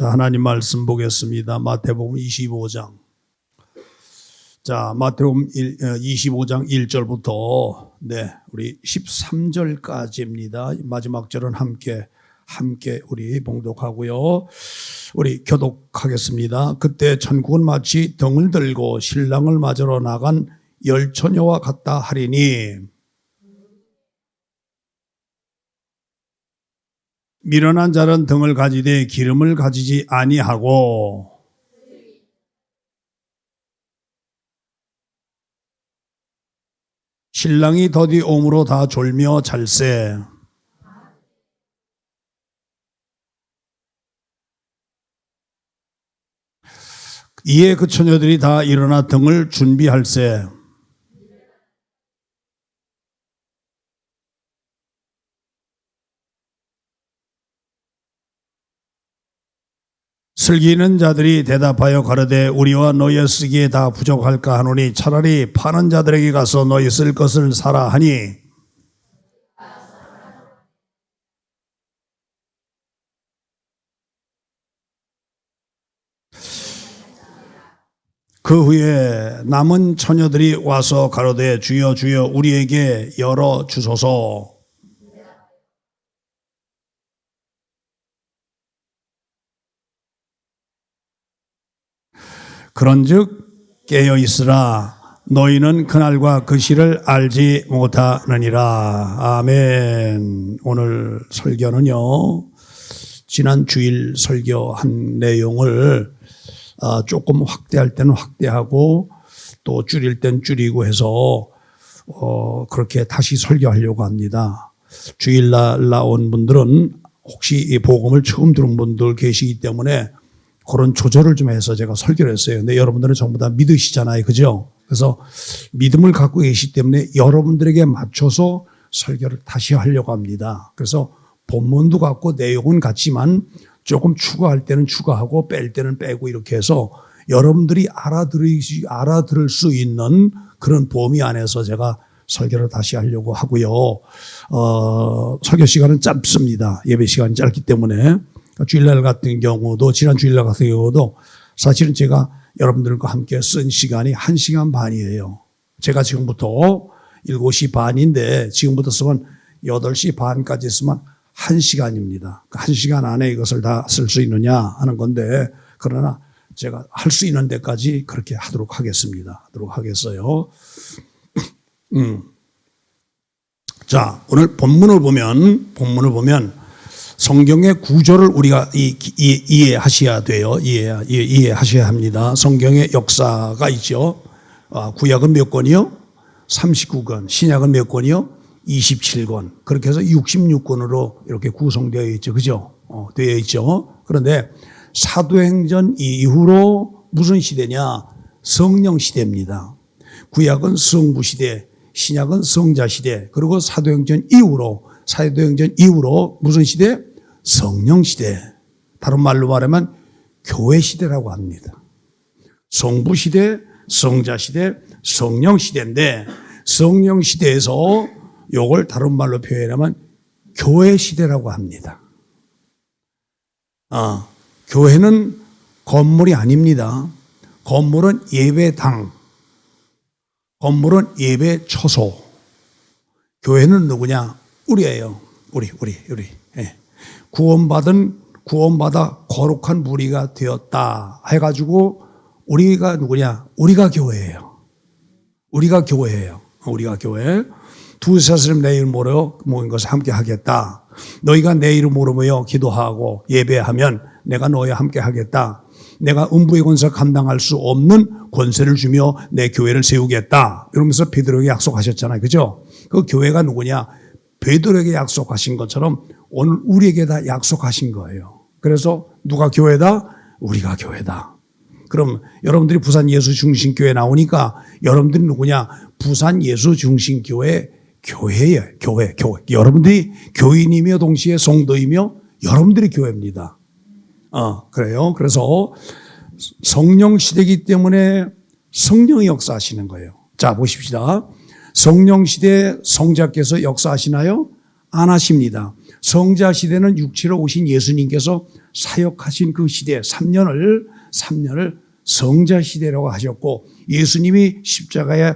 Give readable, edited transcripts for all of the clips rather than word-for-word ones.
자, 하나님 말씀 보겠습니다. 마태복음 25장. 자, 마태복음 25장 1절부터 우리 13절까지입니다. 마지막 절은 함께 우리 봉독하고요. 우리 교독하겠습니다. 그때 천국은 마치 등을 들고 신랑을 맞으러 나간 열처녀와 같다 하리니 미련한 자는 등을 가지되 기름을 가지지 아니하고 신랑이 더디 옴으로 다 졸며 잘세. 이에 그 처녀들이 다 일어나 등을 준비할세. 슬기는 자들이 대답하여 가로되 우리와 너희의 쓰기에 다 부족할까 하노니 차라리 파는 자들에게 가서 너희 쓸 것을 사라 하니 그 후에 남은 처녀들이 와서 가로되 주여 주여 우리에게 열어 주소서. 그런즉 깨어 있으라 너희는 그날과 그 시를 알지 못하느니라. 아멘. 오늘 설교는요, 지난 주일 설교한 내용을 조금 확대할 때는 확대하고 또 줄일 땐 줄이고 해서 그렇게 다시 설교하려고 합니다. 주일날 나온 분들은 혹시 이 복음을 처음 들은 분들 계시기 때문에 그런 조절을 좀 해서 제가 설교를 했어요. 근데 여러분들은 전부 다 믿으시잖아요. 그죠? 그래서 믿음을 갖고 계시기 때문에 여러분들에게 맞춰서 설교를 다시 하려고 합니다. 그래서 본문도 같고 내용은 같지만 조금 추가할 때는 추가하고 뺄 때는 빼고 이렇게 해서 여러분들이 알아들을 수 있는 그런 범위 안에서 제가 설교를 다시 하려고 하고요. 설교 시간은 짧습니다. 예배 시간이 짧기 때문에. 주일날 같은 경우도, 지난 주일날 같은 경우도 사실은 제가 여러분들과 함께 쓴 시간이 1시간 반이에요. 제가 지금부터 7시 반인데 지금부터 쓰면 8시 반까지 쓰면 1시간입니다. 1시간 안에 이것을 다 쓸 수 있느냐 하는 건데, 그러나 제가 할 수 있는 데까지 그렇게 하도록 하겠습니다. 하겠어요. 자, 오늘 본문을 보면 성경의 구조를 우리가 이해하셔야 돼요. 이해하셔야 합니다. 성경의 역사가 있죠. 구약은 몇 권이요? 39권. 신약은 몇 권이요? 27권. 그렇게 해서 66권으로 이렇게 구성되어 있죠. 그죠? 되어 있죠. 그런데 사도행전 이후로 무슨 시대냐? 성령 시대입니다. 구약은 성부 시대, 신약은 성자 시대, 그리고 사도행전 이후로 무슨 시대? 성령 시대. 다른 말로 말하면 교회 시대라고 합니다. 성부 시대, 성자 시대, 성령 시대인데, 성령 시대에서 요걸 다른 말로 표현하면 교회 시대라고 합니다. 교회는 건물이 아닙니다. 건물은 예배당, 건물은 예배 처소. 교회는 누구냐? 우리예요. 우리. 예. 구원받아 거룩한 무리가 되었다 해가지고 우리가 누구냐? 우리가 교회예요. 우리가 교회. 두세 사람 내 이름 모여 모인 것을 함께 하겠다. 너희가 내 이름 모여 기도하고 예배하면 내가 너희와 함께 하겠다. 내가 음부의 권세를 감당할 수 없는 권세를 주며 내 교회를 세우겠다. 이러면서 베드로에게 약속하셨잖아요. 그죠? 그 교회가 누구냐? 베드로에게 약속하신 것처럼 오늘 우리에게 다 약속하신 거예요. 그래서 누가 교회다? 우리가 교회다. 그럼 여러분들이 부산 예수 중심교회 나오니까 여러분들이 누구냐? 부산 예수 중심교회 교회예요. 교회. 여러분들이 교인이며 동시에 성도이며 여러분들이 교회입니다. 그래요. 그래서 성령 시대이기 때문에 성령이 역사하시는 거예요. 자, 보십시다. 성령 시대에 성자께서 역사하시나요? 안 하십니다. 성자 시대는 육체로 오신 예수님께서 사역하신 그 시대 3년을 성자 시대라고 하셨고, 예수님이 십자가에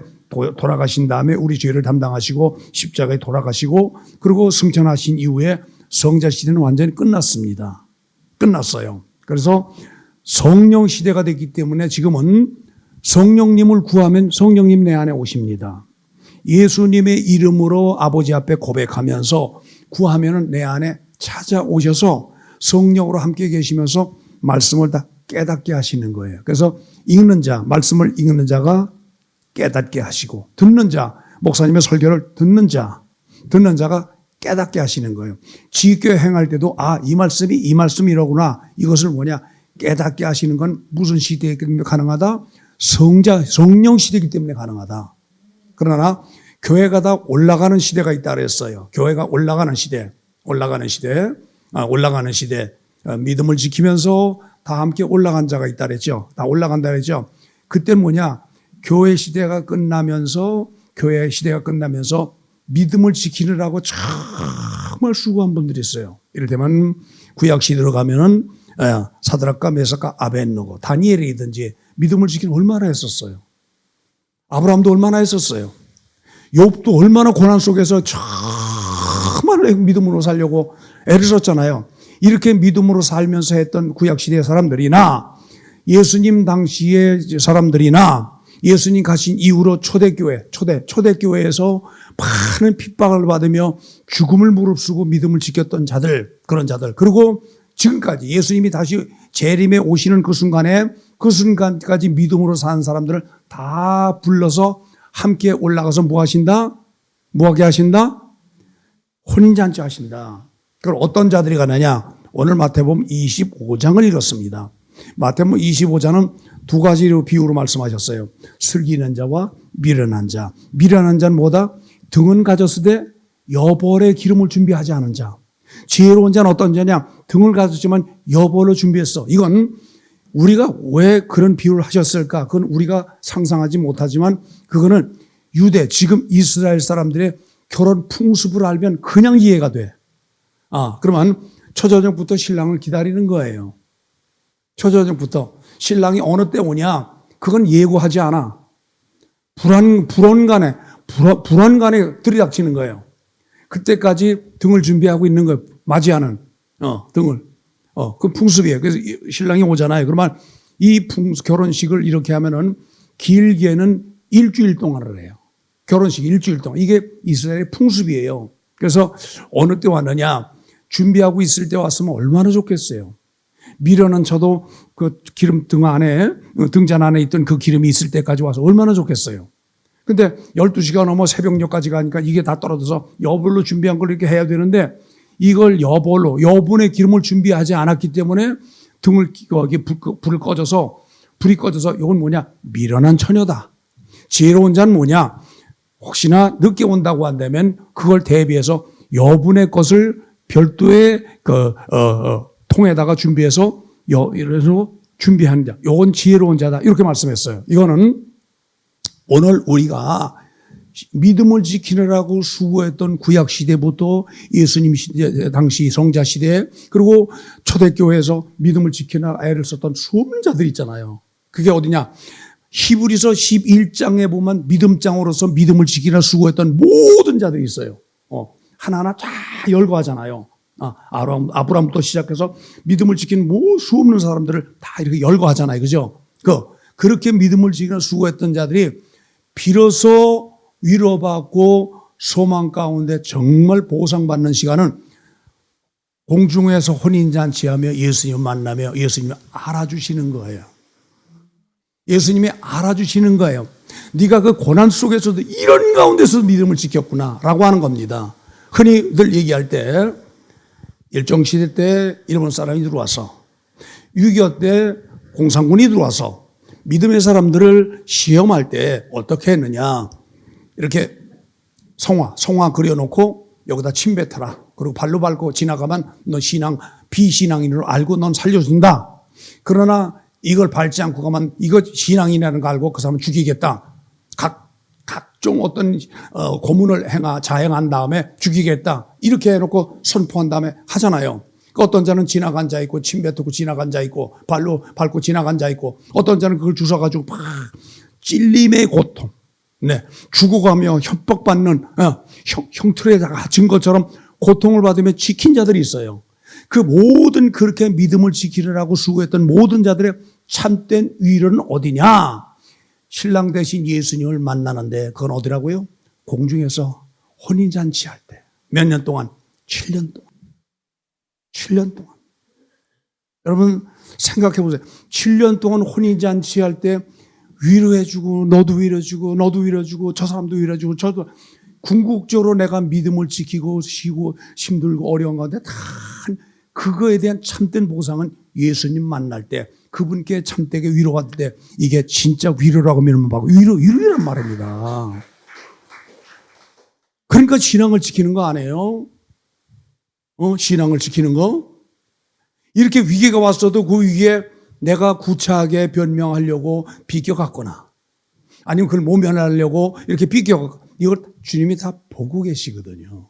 돌아가신 다음에 우리 죄를 담당하시고 십자가에 돌아가시고 그리고 승천하신 이후에 성자 시대는 완전히 끝났습니다. 끝났어요. 그래서 성령 시대가 됐기 때문에 지금은 성령님을 구하면 성령님 내 안에 오십니다. 예수님의 이름으로 아버지 앞에 고백하면서 구하면 내 안에 찾아오셔서 성령으로 함께 계시면서 말씀을 다 깨닫게 하시는 거예요. 그래서 읽는 자, 말씀을 읽는 자가 깨닫게 하시고, 듣는 자, 목사님의 설교를 듣는 자가 깨닫게 하시는 거예요. 지교회 행할 때도 이 말씀이 이 말씀이로구나. 이것을 뭐냐 깨닫게 하시는 건 무슨 시대이기 때문에 가능하다? 성령 시대이기 때문에 가능하다. 그러나 교회가 다 올라가는 시대가 있다 그랬어요. 교회가 올라가는 시대. 믿음을 지키면서 다 함께 올라간 자가 있다 그랬죠. 다 올라간다 그랬죠. 그때 뭐냐? 교회 시대가 끝나면서 믿음을 지키느라고 정말 수고한 분들이 있어요. 이를테면 구약 시대로 가면은 사드락과 메삭과 아벳느고, 다니엘이든지 믿음을 지키는 얼마나 했었어요. 아브라함도 얼마나 했었어요. 욥도 얼마나 고난 속에서 정말 믿음으로 살려고 애를 썼잖아요. 이렇게 믿음으로 살면서 했던 구약 시대의 사람들이나 예수님 당시의 사람들이나 예수님 가신 이후로 초대교회에서 많은 핍박을 받으며 죽음을 무릅쓰고 믿음을 지켰던 자들, 그런 자들, 그리고 지금까지 예수님이 다시 재림에 오시는 그 순간까지 믿음으로 사는 사람들을 다 불러서 함께 올라가서 뭐하게 하신다? 혼인잔치 하신다. 그걸 어떤 자들이 가느냐? 오늘 마태복음 25장을 읽었습니다. 마태복음 25장은 두 가지로 비유로 말씀하셨어요. 슬기는 자와 미련한 자. 미련한 자는 뭐다? 등은 가졌으되 여벌의 기름을 준비하지 않은 자. 지혜로운 자는 어떤 자냐? 등을 가졌지만 여벌을 준비했어. 이건 우리가 왜 그런 비유를 하셨을까? 그건 우리가 상상하지 못하지만 그거는 유대, 지금 이스라엘 사람들의 결혼 풍습을 알면 그냥 이해가 돼. 그러면 초저녁부터 신랑을 기다리는 거예요. 초저녁부터. 신랑이 어느 때 오냐? 그건 예고하지 않아. 불안간에 들이닥치는 거예요. 그때까지 등을 준비하고 있는 거예요. 맞이하는, 등을. 그 풍습이에요. 그래서 신랑이 오잖아요. 그러면 이 결혼식을 이렇게 하면은 길게는 일주일 동안을 해요. 결혼식 일주일 동안. 이게 이스라엘의 풍습이에요. 그래서 어느 때 왔느냐? 준비하고 있을 때 왔으면 얼마나 좋겠어요. 미련은 저도 그 기름 등잔 안에 있던 그 기름이 있을 때까지 와서 얼마나 좋겠어요. 근데 12시가 넘어 새벽녘까지 가니까 이게 다 떨어져서 여벌로 준비한 걸 이렇게 해야 되는데 이걸 여분의 기름을 준비하지 않았기 때문에 불이 꺼져서 이건 뭐냐? 미련한 처녀다. 지혜로운 자는 뭐냐? 혹시나 늦게 온다고 한다면 그걸 대비해서 여분의 것을 별도의 통에다가 준비해서 이래서 준비하는 자. 요건 지혜로운 자다. 이렇게 말씀했어요. 이거는 오늘 우리가 믿음을 지키느라고 수고했던 구약 시대부터 예수님 시대, 당시 성자 시대, 그리고 초대교회에서 믿음을 지키느라 애를 썼던 수많은 자들이 있잖아요. 그게 어디냐? 히브리서 11장에 보면 믿음장으로서 믿음을 지키느라 수고했던 모든 자들이 있어요. 하나하나 다 열거하잖아요. 아브라함부터 시작해서 믿음을 지키는 수없는 사람들을 다 이렇게 열거하잖아요. 그죠? 그렇게 믿음을 지키느라 수고했던 자들이 비로소 위로받고 소망 가운데 정말 보상받는 시간은 공중에서 혼인잔치하며 예수님을 만나며 예수님을 알아주시는 거예요. 예수님이 알아주시는 거예요. 네가 그 고난 속에서도 이런 가운데서 믿음을 지켰구나 라고 하는 겁니다. 흔히들 얘기할 때 일정시대 때 일본 사람이 들어와서 6.25 때 공산군이 들어와서 믿음의 사람들을 시험할 때 어떻게 했느냐. 이렇게 성화 그려놓고 여기다 침 뱉어라. 그리고 발로 밟고 지나가면 너 비신앙인으로 알고 넌 살려준다. 그러나 이걸 밟지 않고 가면 이거 신앙인이라는 거 알고 그 사람을 죽이겠다. 각 특정 어떤 고문을 자행한 다음에 죽이겠다 이렇게 해놓고 선포한 다음에 하잖아요. 어떤 자는 지나간 자 있고 침 뱉고 지나간 자 있고 발로 밟고 지나간 자 있고 어떤 자는 그걸 주워가지고 막 찔림의 고통, 네, 죽어가며 협박받는 형틀에 갇힌 것처럼 고통을 받으며 지킨 자들이 있어요. 그 모든 그렇게 믿음을 지키려고 수고했던 모든 자들의 참된 위로는 어디냐? 신랑 대신 예수님을 만나는데 그건 어디라고요? 공중에서 혼인잔치 할 때. 몇 년 동안? 7년 동안. 7년 동안. 여러분 생각해 보세요. 7년 동안 혼인잔치 할 때 위로해주고 너도 위로해주고 너도 위로해주고 저 사람도 위로해주고 저도 궁극적으로 내가 믿음을 지키고 쉬고 힘들고 어려운 가운데 다 그거에 대한 참된 보상은 예수님 만날 때 그분께 참되게 위로받을 때 이게 진짜 위로라고 믿으면 막 위로란 말입니다. 그러니까 신앙을 지키는 거 아니에요? 신앙을 지키는 거? 이렇게 위기가 왔어도 그 위기에 내가 구차하게 변명하려고 비껴갔거나 아니면 그걸 모면하려고 이렇게 비껴갔거나 이걸 주님이 다 보고 계시거든요.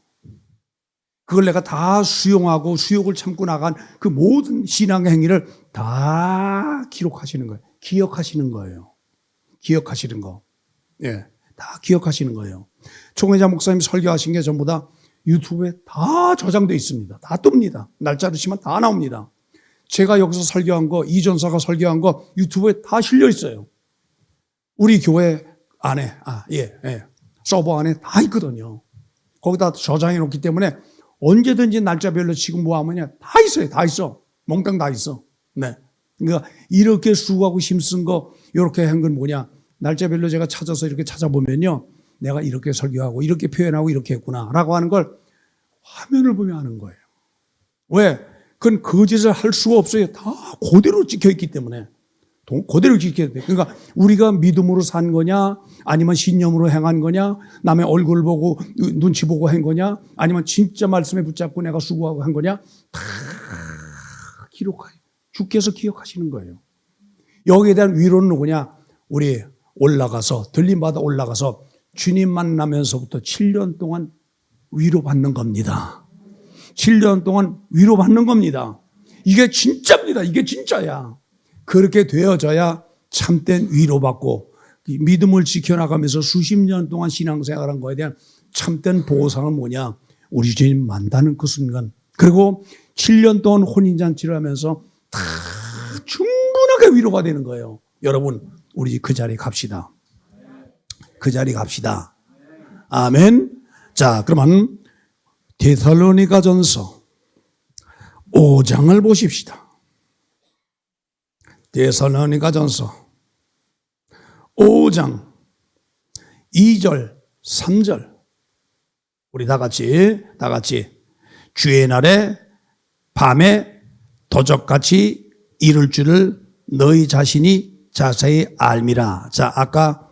그걸 내가 다 수용하고 수욕을 참고 나간 그 모든 신앙의 행위를 다 기록하시는 거예요. 기억하시는 거예요. 기억하시는 거. 예, 다 기억하시는 거예요. 총회자 목사님 설교하신 게 전부 다 유튜브에 다 저장되어 있습니다. 다 뜹니다. 날짜를 치면 다 나옵니다. 제가 여기서 설교한 거, 이전사가 설교한 거 유튜브에 다 실려 있어요. 우리 교회 안에, 서버 안에 다 있거든요. 거기다 저장해 놓기 때문에 언제든지 날짜별로 지금 뭐 하면요. 다 있어요. 다 있어. 몽땅 다 있어. 네. 그러니까 이렇게 수고하고 힘쓴 거, 이렇게 한 건 뭐냐. 날짜별로 제가 찾아서 이렇게 찾아보면요. 내가 이렇게 설교하고, 이렇게 표현하고, 이렇게 했구나. 라고 하는 걸 화면을 보며 하는 거예요. 왜? 그건 거짓을 할 수가 없어요. 다 그대로 찍혀 있기 때문에. 그대로 지켜야 돼. 그러니까 우리가 믿음으로 산 거냐, 아니면 신념으로 행한 거냐, 남의 얼굴 보고 눈치 보고 한 거냐, 아니면 진짜 말씀에 붙잡고 내가 수고하고 한 거냐, 다 기록해요. 주께서 기억하시는 거예요. 여기에 대한 위로는 누구냐? 우리 올라가서 들림받아 올라가서 주님 만나면서부터 7년 동안 위로받는 겁니다. 7년 동안 위로받는 겁니다. 이게 진짜입니다. 이게 진짜야. 그렇게 되어져야 참된 위로받고 믿음을 지켜나가면서 수십 년 동안 신앙생활한 거에 대한 참된 보상은 뭐냐? 우리 주님 만나는 그 순간. 그리고 7년 동안 혼인잔치를 하면서 다 충분하게 위로가 되는 거예요. 여러분, 우리 그 자리에 갑시다. 그 자리에 갑시다. 아멘. 자, 그러면 데살로니가전서 5장을 보십시다. 데살로니가전서 5장 2절 3절 우리 다 같이 주의 날에 밤에 도적같이 이룰 줄을 너희 자신이 자세히 알미라. 자, 아까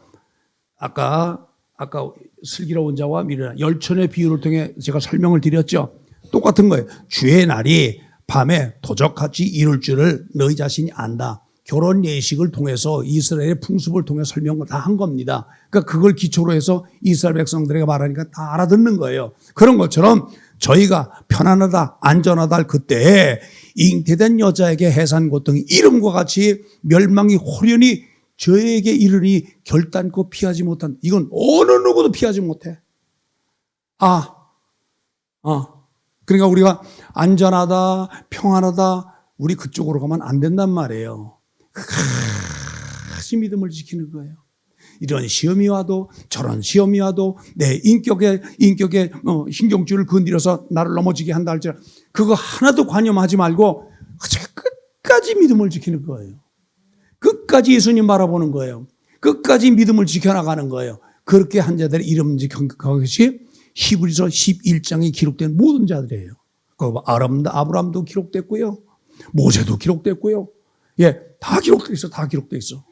슬기로운 자와 미련한 열천의 비유를 통해 제가 설명을 드렸죠. 똑같은 거예요. 주의 날이 밤에 도적같이 이룰 줄을 너희 자신이 안다. 결혼 예식을 통해서 이스라엘의 풍습을 통해 설명을 다 한 겁니다. 그러니까 그걸 기초로 해서 이스라엘 백성들에게 말하니까 다 알아듣는 거예요. 그런 것처럼 저희가 편안하다, 안전하다 할 그때에 잉태된 여자에게 해산 고통이 이름과 같이 멸망이 홀연히 저에게 이르니 결단코 피하지 못한, 이건 어느 누구도 피하지 못해. 그러니까 우리가 안전하다, 평안하다, 우리 그쪽으로 가면 안 된단 말이에요. 끝까지 믿음을 지키는 거예요. 이런 시험이 와도 저런 시험이 와도 내 인격에 신경줄을 건드려서 나를 넘어지게 한다 할지라도 그거 하나도 관여하지 말고 끝까지 믿음을 지키는 거예요. 끝까지 예수님 바라보는 거예요. 끝까지 믿음을 지켜나가는 거예요. 그렇게 한 자들의 이름이 그것이 히브리서 11장에 기록된 모든 자들이에요. 아브라함도 기록됐고요. 모세도 기록됐고요. 다 기록돼 있어. 다 기록돼 있어.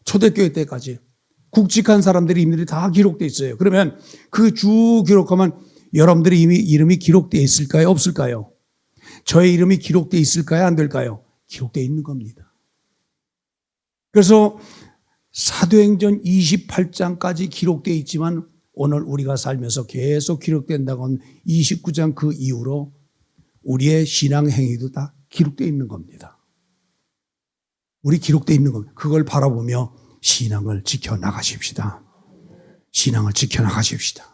초대교회 때까지 굵직한 사람들의 이름들이 다 기록돼 있어요. 그러면 그 쭉 기록하면 여러분들의 이름이 기록돼 있을까요? 없을까요? 저의 이름이 기록돼 있을까요? 안 될까요? 기록돼 있는 겁니다. 그래서 사도행전 28장까지 기록되어 있지만 오늘 우리가 살면서 계속 기록된다고 하면 29장 그 이후로 우리의 신앙 행위도 다 기록되어 있는 겁니다. 우리 기록되어 있는 겁니다. 그걸 바라보며 신앙을 지켜나가십시다. 신앙을 지켜나가십시다.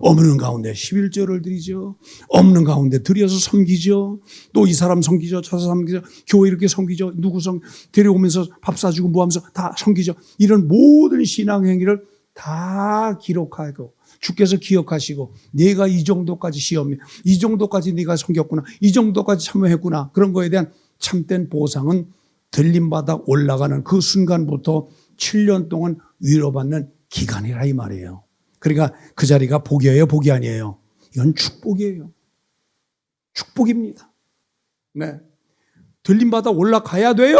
없는 가운데 11조를 드리죠. 없는 가운데 드려서 섬기죠. 또 이 사람 섬기죠. 저 사람 섬기죠. 교회 이렇게 섬기죠. 누구 데려오면서 밥 사주고 뭐 하면서 다 섬기죠. 이런 모든 신앙 행위를 다 기록하고 주께서 기억하시고 내가 이 정도까지 시험이 이 정도까지 네가 섬겼구나. 이 정도까지 참여했구나. 그런 거에 대한 참된 보상은 들림받아 올라가는 그 순간부터 7년 동안 위로받는 기간이라 이 말이에요. 그러니까 그 자리가 복이에요, 복이 아니에요. 이건 축복이에요. 축복입니다. 네. 들림받아 올라가야 돼요.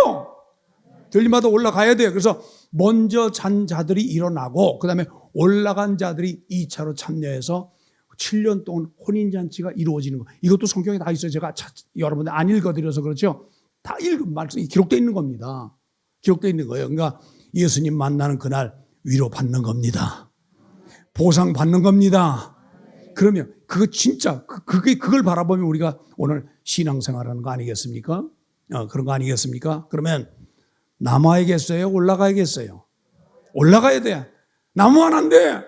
들림받아 올라가야 돼요. 그래서 먼저 잔 자들이 일어나고 그다음에 올라간 자들이 2차로 참여해서 7년 동안 혼인잔치가 이루어지는 거. 이것도 성경에 다 있어요. 제가 여러분들 안 읽어드려서 그렇죠. 다 읽은 말씀이 기록되어 있는 겁니다. 기록되어 있는 거예요. 그러니까 예수님 만나는 그날 위로받는 겁니다. 보상 받는 겁니다. 그러면 그거 진짜 그걸 바라보면 우리가 오늘 신앙생활하는 거 아니겠습니까? 그런 거 아니겠습니까? 그러면 남아야겠어요? 올라가야겠어요? 올라가야 돼. 남으면 안 돼.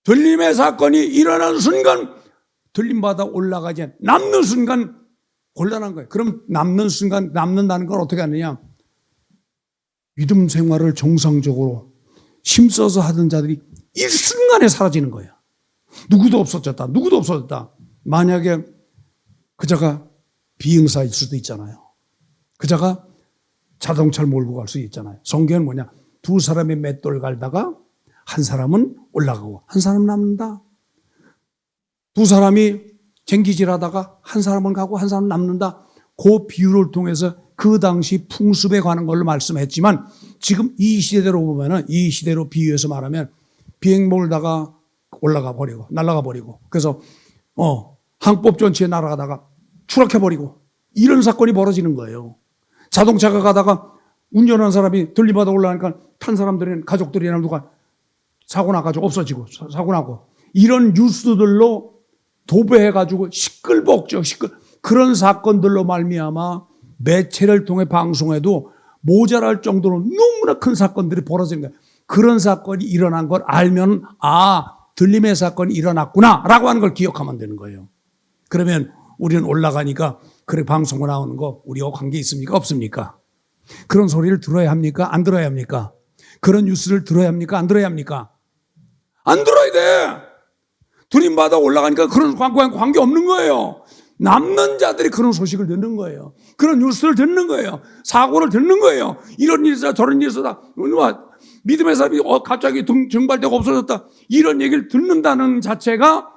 들림의 사건이 일어나는 순간 들림받아 올라가지 남는 순간 곤란한 거예요. 그럼 남는 순간 남는다는 걸 어떻게 하느냐? 믿음 생활을 정상적으로 힘써서 하던 자들이 일순간에 사라지는 거예요. 누구도 없어졌다. 누구도 없어졌다. 만약에 그자가 비응사일 수도 있잖아요. 그자가 자동차를 몰고 갈 수 있잖아요. 성경은 뭐냐? 두 사람이 맷돌 갈다가 한 사람은 올라가고 한 사람은 남는다. 두 사람이 쟁기질하다가 한 사람은 가고 한 사람은 남는다. 그 비유를 통해서 그 당시 풍습에 관한 걸로 말씀했지만 지금 이 시대대로 보면은 이 시대로 비유해서 말하면 비행 몰다가 올라가 버리고 날아가 버리고 그래서 항법 전체에 날아가다가 추락해 버리고 이런 사건이 벌어지는 거예요. 자동차가 가다가 운전하는 사람이 들림받아 올라가니까 탄 사람들은 가족들이나 누가 사고 나가지고 없어지고 사고 나고 이런 뉴스들로 도배해가지고 시끌벅적 그런 사건들로 말미암아 매체를 통해 방송해도 모자랄 정도로 너무나 큰 사건들이 벌어지는 거예요. 그런 사건이 일어난 걸 알면 들림의 사건이 일어났구나 라고 하는 걸 기억하면 되는 거예요. 그러면 우리는 올라가니까 그래 방송에 나오는 거 우리와 관계 있습니까? 없습니까? 그런 소리를 들어야 합니까? 안 들어야 합니까? 그런 뉴스를 들어야 합니까? 안 들어야 합니까? 안 들어야 돼. 들림받아 올라가니까 그런 관계 없는 거예요. 남는 자들이 그런 소식을 듣는 거예요. 그런 뉴스를 듣는 거예요. 사고를 듣는 거예요. 이런 일이 있어 저런 일이 있어 믿음의 사람이 갑자기 증발되고 없어졌다. 이런 얘기를 듣는다는 자체가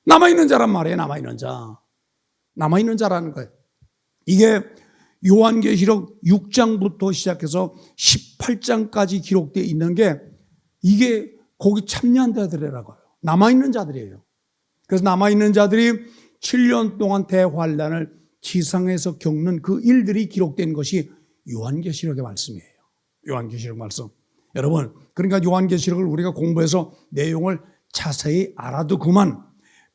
남아있는 자란 말이에요. 남아있는 자. 남아있는 자라는 거예요. 이게 요한계시록 6장부터 시작해서 18장까지 기록되어 있는 게 이게 거기 참여한 자들이라고 해요. 남아있는 자들이에요. 그래서 남아있는 자들이 7년 동안 대환란을 지상에서 겪는 그 일들이 기록된 것이 요한계시록의 말씀이에요. 요한계시록 말씀. 여러분, 그러니까 요한계시록을 우리가 공부해서 내용을 자세히 알아도 그만,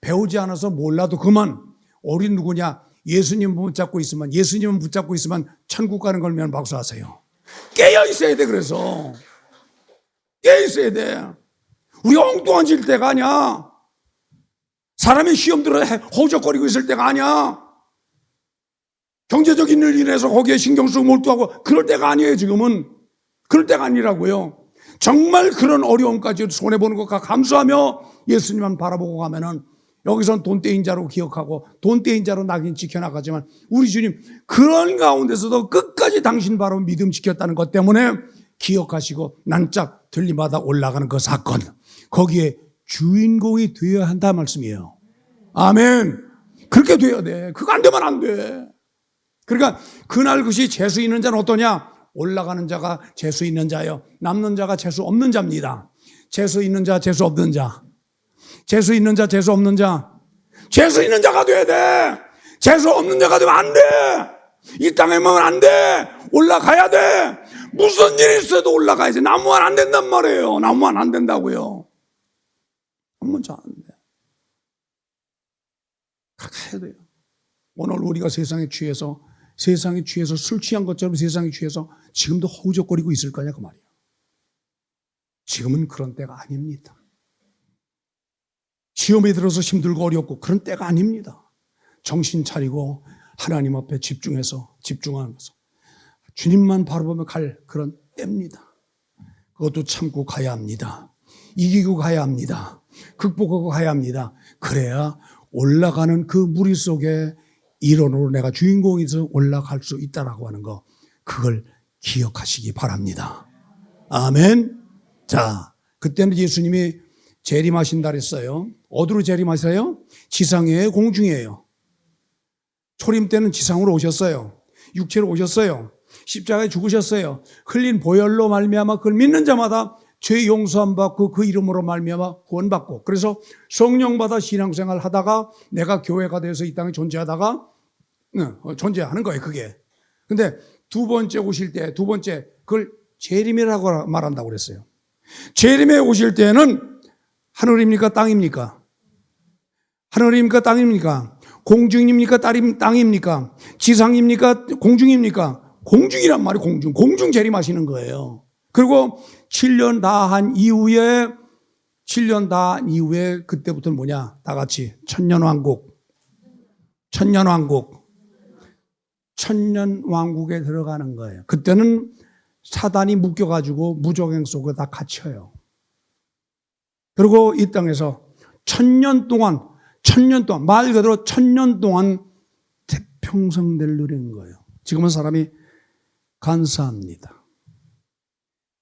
배우지 않아서 몰라도 그만. 우리 누구냐? 예수님 붙잡고 있으면 천국 가는 걸면 박수하세요. 깨어 있어야 돼. 그래서 깨어 있어야 돼. 우리가 엉뚱한 질 때가 아니야. 사람이 시험 들어 허우적거리고 있을 때가 아니야. 경제적인 일을 인해서 거기에 신경 쓰고 몰두하고 그럴 때가 아니에요. 지금은 그럴 때가 아니라고요. 정말 그런 어려움까지 손해보는 것과 감수하며 예수님만 바라보고 가면은 여기선 돈떼인 자로 기억하고 돈떼인 자로 낙인 지켜나가지만 우리 주님 그런 가운데서도 끝까지 당신 바로 믿음 지켰다는 것 때문에 기억하시고 난짝 들림받아 올라가는 그 사건 거기에 주인공이 되어야 한다 말씀이에요. 아멘. 그렇게 돼야 돼. 그거 안 되면 안 돼. 그러니까 그날 그것이 재수 있는 자는 어떠냐? 올라가는 자가 재수 있는 자요. 남는 자가 재수 없는 자입니다. 재수 있는 자, 재수 없는 자. 재수 있는 자, 재수 없는 자. 재수 있는 자가 돼야 돼. 재수 없는 자가 되면 안 돼. 이 땅에만 안 돼. 올라가야 돼. 무슨 일이 있어도 올라가야지. 나무만 안 된단 말이에요. 나무만 안 된다고요. 나무만 잘 안 돼. 그렇게 해야 돼요. 오늘 우리가 세상에 취해서 술 취한 것처럼 세상에 취해서 지금도 허우적거리고 있을 거냐 그 말이에요. 지금은 그런 때가 아닙니다. 시험에 들어서 힘들고 어렵고 그런 때가 아닙니다. 정신 차리고 하나님 앞에 집중하면서 주님만 바라보며 갈 그런 때입니다. 그것도 참고 가야 합니다. 이기고 가야 합니다. 극복하고 가야 합니다. 그래야 올라가는 그 무리 속에 이론으로 내가 주인공에서 올라갈 수 있다라고 하는 거, 그걸 기억하시기 바랍니다. 아멘. 자, 그때는 예수님이 재림하신다 그랬어요. 어디로 재림하세요? 지상이에요, 공중이에요? 초림 때는 지상으로 오셨어요. 육체로 오셨어요. 십자가에 죽으셨어요. 흘린 보혈로 말미암아 그걸 믿는 자마다 죄 용서함 받고 그 이름으로 말미암아 구원받고, 그래서 성령 받아 신앙생활 하다가 내가 교회가 돼서 이 땅에 존재하다가 존재하는 거예요, 그게. 근데 두 번째 오실 때, 그걸 재림이라고 말한다고 그랬어요. 재림에 오실 때는 하늘입니까, 땅입니까? 하늘입니까, 땅입니까? 공중입니까, 땅입니까? 지상입니까, 공중입니까? 공중이란 말이 공중 재림하시는 거예요. 그리고 7년 다 한 이후에 그때부터는 뭐냐? 다 같이 천년왕국에 들어가는 거예요. 그때는 사단이 묶여가지고 무적행 속에 다 갇혀요. 그리고 이 땅에서 천년 동안 말 그대로 1000년 동안 태평성대를 누리는 거예요. 지금은 사람이 간사합니다.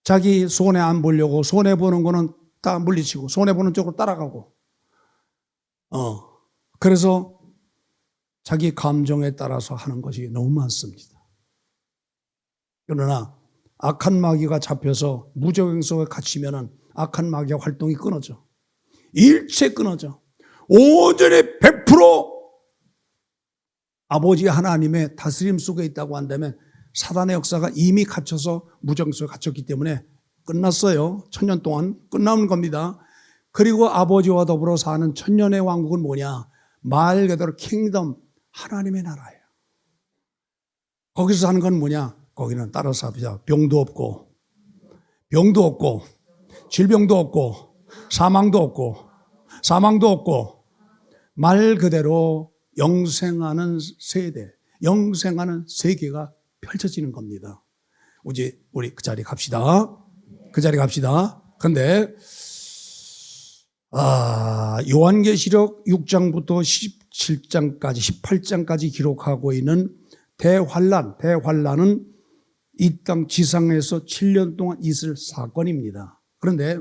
자기 손해 안 보려고 손해보는 거는 다 물리치고 손해보는 쪽으로 따라가고 그래서 자기 감정에 따라서 하는 것이 너무 많습니다. 그러나 악한 마귀가 잡혀서 무적행 속에 갇히면 악한 마귀의 활동이 끊어져. 일체 끊어져. 온전히 100% 아버지 하나님의 다스림 속에 있다고 한다면 사단의 역사가 이미 갇혀서 무정eng 속에 갇혔기 때문에 끝났어요. 1000년 동안 끝나는 겁니다. 그리고 아버지와 더불어 사는 천년의 왕국은 뭐냐? 말 그대로 킹덤, 하나님의 나라예요. 거기서 사는 건 뭐냐? 거기는 따라서 합시다. 병도 없고 질병도 없고 사망도 없고 말 그대로 영생하는 세대, 영생하는 세계가 펼쳐지는 겁니다. 우리 그 자리 갑시다. 그런데 요한계시록 6장부터 17장까지 18장까지 기록하고 있는 대환란은 이 땅 지상에서 7년 동안 있을 사건입니다. 그런데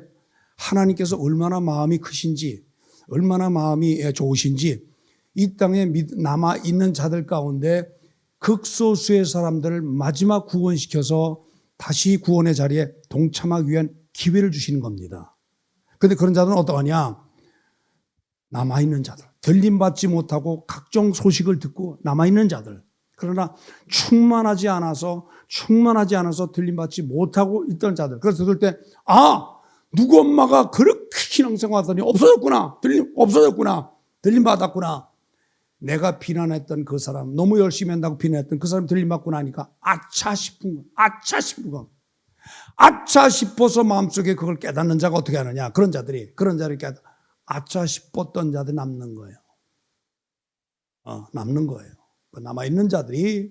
하나님께서 얼마나 마음이 크신지, 얼마나 마음이 좋으신지 이 땅에 남아있는 자들 가운데 극소수의 사람들을 마지막 구원시켜서 다시 구원의 자리에 동참하기 위한 기회를 주시는 겁니다. 그런데 그런 자들은 어떠하냐? 남아있는 자들, 들림받지 못하고 각종 소식을 듣고 남아있는 자들, 그러나 충만하지 않아서 들림받지 못하고 있던 자들. 그래서 들을 때 누구 엄마가 그렇게 신앙생활하더니 없어졌구나, 들림받았구나. 내가 비난했던 그 사람, 너무 열심히 한다고 비난했던 그 사람 들림받고 나니까 아차 싶은 거. 아차 싶어서 마음속에 그걸 깨닫는 자가 어떻게 하느냐? 그런 자들이 아차 싶었던 자들이 남는 거예요. 남는 거예요. 남아있는 자들이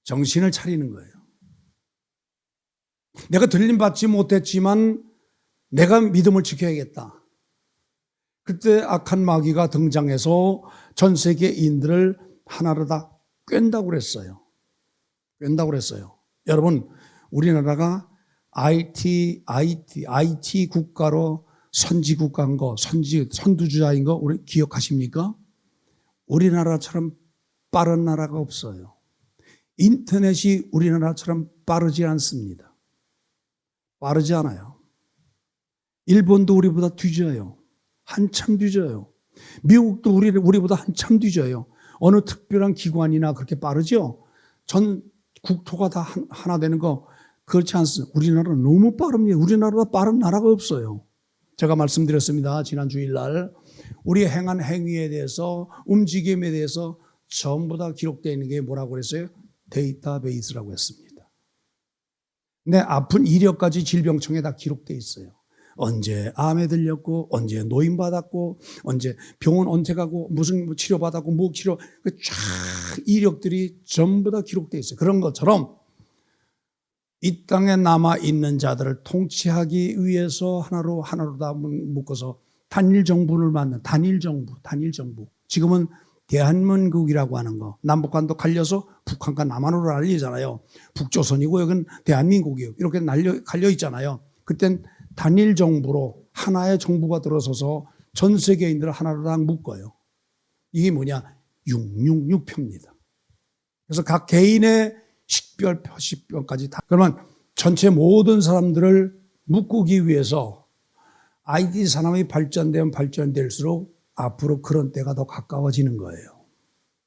정신을 차리는 거예요. 내가 들림받지 못했지만 내가 믿음을 지켜야겠다. 그때 악한 마귀가 등장해서 전 세계인들을 하나로 다 꿰는다고 그랬어요. 여러분, 우리나라가 IT 국가로 선지국가인 거, 선두주자인 거 우리 기억하십니까? 우리나라처럼 빠른 나라가 없어요. 인터넷이 우리나라처럼 빠르지 않습니다. 빠르지 않아요. 일본도 우리보다 뒤져요. 한참 뒤져요. 미국도 우리보다 한참 뒤져요. 어느 특별한 기관이나 그렇게 빠르죠? 전 국토가 다 하나 되는 거 그렇지 않습니다. 우리나라는 너무 빠릅니다. 우리나라보다 빠른 나라가 없어요. 제가 말씀드렸습니다. 지난 주일날 우리 행한 행위에 대해서 움직임에 대해서 전부 다 기록되어 있는 게 뭐라고 그랬어요? 데이터베이스라고 했습니다. 내 아픈 이력까지 질병청에 다 기록되어 있어요. 언제 암에 들렸고 언제 노인받았고 언제 병원 언제 가고 무슨 치료받았고 뭐 치료 쫙 이력들이 전부 다 기록되어 있어요. 그런 것처럼 이 땅에 남아있는 자들을 통치하기 위해서 하나로 다 묶어서 단일정부를 만든 단일정부. 지금은 대한민국이라고 하는 거. 남북한도 갈려서 북한과 남한으로 알리잖아요. 북조선이고 여긴 대한민국이에요. 이렇게 갈려 있잖아요. 그땐 단일정부로 하나의 정부가 들어서서 전 세계인들을 하나로 다 묶어요. 이게 뭐냐? 666표입니다. 그래서 각 개인의 식별, 표시별까지 다. 그러면 전체 모든 사람들을 묶기 위해서 IT 산업이 발전되면 발전될수록 앞으로 그런 때가 더 가까워지는 거예요.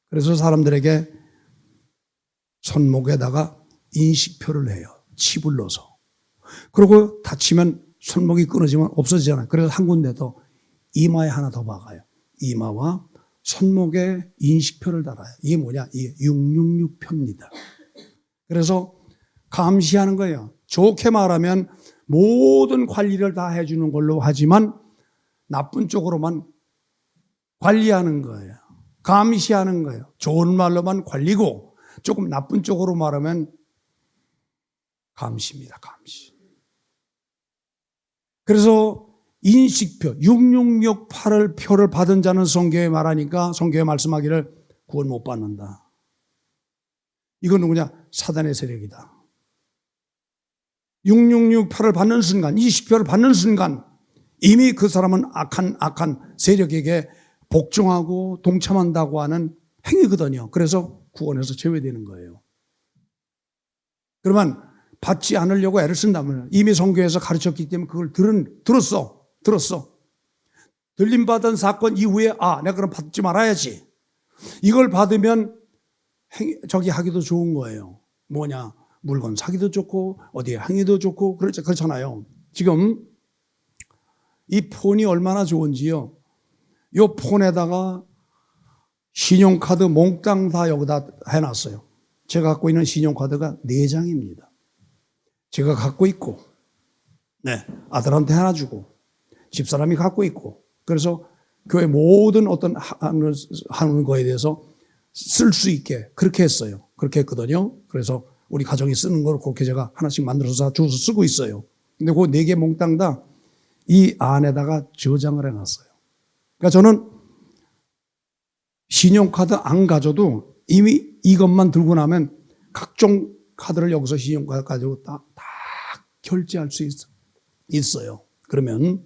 그래서 사람들에게 손목에다가 인식표를 해요. 칩을 넣어서. 그리고 다치면 손목이 끊어지면 없어지잖아요. 그래서 한 군데 더 이마에 하나 더 박아요. 이마와 손목에 인식표를 달아요. 이게 뭐냐? 이게 666표입니다. 그래서 감시하는 거예요. 좋게 말하면 모든 관리를 다 해주는 걸로 하지만 나쁜 쪽으로만 관리하는 거예요. 감시하는 거예요. 좋은 말로만 관리고 조금 나쁜 쪽으로 말하면 감시입니다. 감시. 그래서 인식표 6668을 받은 자는 성경에 말하니까 성경에 말씀하기를 구원 못 받는다. 이건 누구냐? 사단의 세력이다. 6668을 받는 순간, 20표를 받는 순간 이미 그 사람은 악한 세력에게 복종하고 동참한다고 하는 행위거든요. 그래서 구원에서 제외되는 거예요. 그러면 받지 않으려고 애를 쓴다면 이미 성경에서 가르쳤기 때문에 그걸 들었어. 들림받은 사건 이후에 내가 그럼 받지 말아야지. 이걸 받으면 저기 하기도 좋은 거예요. 뭐냐? 물건 사기도 좋고 어디에 행위도 좋고 그렇잖아요. 지금 이 폰이 얼마나 좋은지요. 이 폰에다가 신용카드 몽땅 다 여기다 해놨어요. 제가 갖고 있는 신용카드가 4장입니다. 제가 갖고 있고 아들한테 하나 주고 집사람이 갖고 있고 그래서 교회 모든 어떤 하는 거에 대해서 쓸 수 있게 그렇게 했어요. 그렇게 했거든요. 그래서 우리 가정이 쓰는 걸 그렇게 제가 하나씩 만들어서 주워서 쓰고 있어요. 근데 그 4개 몽땅 다 이 안에다가 저장을 해놨어요. 그러니까 저는 신용카드 안 가져도 이미 이것만 들고 나면 각종 카드를 여기서 신용카드 가지고 다 결제할 수 있어요. 그러면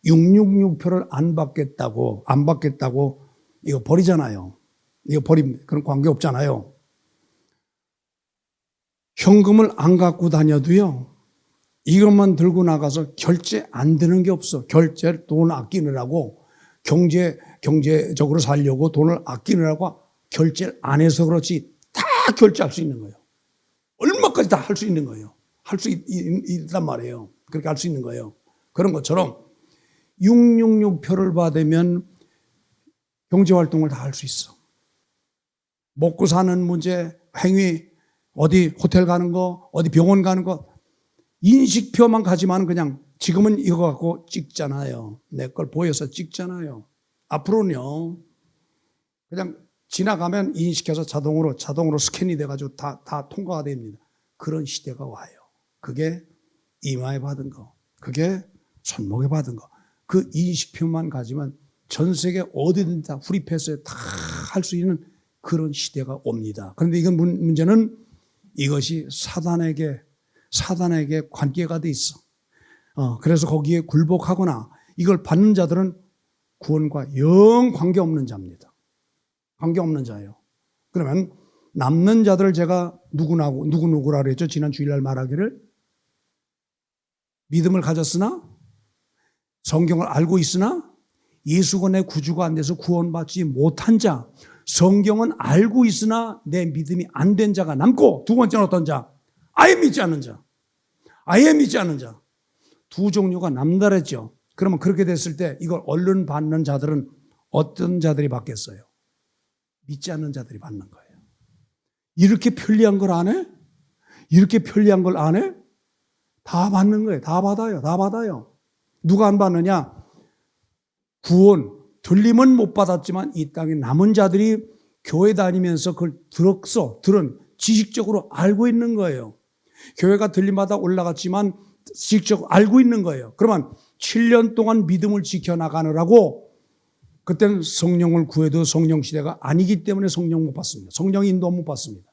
666표를 안 받겠다고 이거 버리잖아요. 이거 버립니다. 그런 관계 없잖아요. 현금을 안 갖고 다녀도요. 이것만 들고 나가서 결제 안 되는 게 없어. 돈 아끼느라고 경제적으로 살려고 돈을 아끼느라고 결제를 안 해서 그렇지 다 결제할 수 있는 거예요. 얼마까지 다 할 수 있는 거예요. 할 수 있단 말이에요. 그렇게 할 수 있는 거예요. 그런 것처럼 666표를 받으면 경제활동을 다 할 수 있어. 먹고 사는 문제, 행위, 어디 호텔 가는 거, 어디 병원 가는 거, 인식표만 가지만 그냥 지금은 이거 갖고 찍잖아요. 내 걸 보여서 찍잖아요. 앞으로는요, 그냥 지나가면 인식해서 자동으로 스캔이 돼가지고 다 통과가 됩니다. 그런 시대가 와요. 그게 이마에 받은 거, 그게 손목에 받은 거, 그 인식표만 가지면 전 세계 어디든 다 후리패스에 다 할 수 있는 그런 시대가 옵니다. 그런데 이건 문제는 이것이 사단에게 관계가 돼 있어. 그래서 거기에 굴복하거나 이걸 받는 자들은 구원과 영 관계없는 자입니다. 관계없는 자예요. 그러면 남는 자들을 제가 누구라 그랬죠? 지난 주일날 말하기를 믿음을 가졌으나 성경을 알고 있으나 예수가 내 구주가 안 돼서 구원받지 못한 자, 성경은 알고 있으나 내 믿음이 안 된 자가 남고, 두 번째는 어떤 자? 아예 믿지 않는 자. 아예 믿지 않는 자. 두 종류가 남다르죠. 그러면 그렇게 됐을 때 이걸 얼른 받는 자들은 어떤 자들이 받겠어요? 믿지 않는 자들이 받는 거예요. 이렇게 편리한 걸 안 해? 이렇게 편리한 걸 안 해? 다 받는 거예요. 다 받아요. 다 받아요. 누가 안 받느냐? 구원, 들림은 못 받았지만 이 땅에 남은 자들이 교회 다니면서 그걸 들은 지식적으로 알고 있는 거예요. 교회가 들림마다 올라갔지만 지식적으로 알고 있는 거예요. 그러면 7년 동안 믿음을 지켜나가느라고 그때는 성령을 구해도 성령 시대가 아니기 때문에 성령 못 받습니다. 성령 인도 못 받습니다.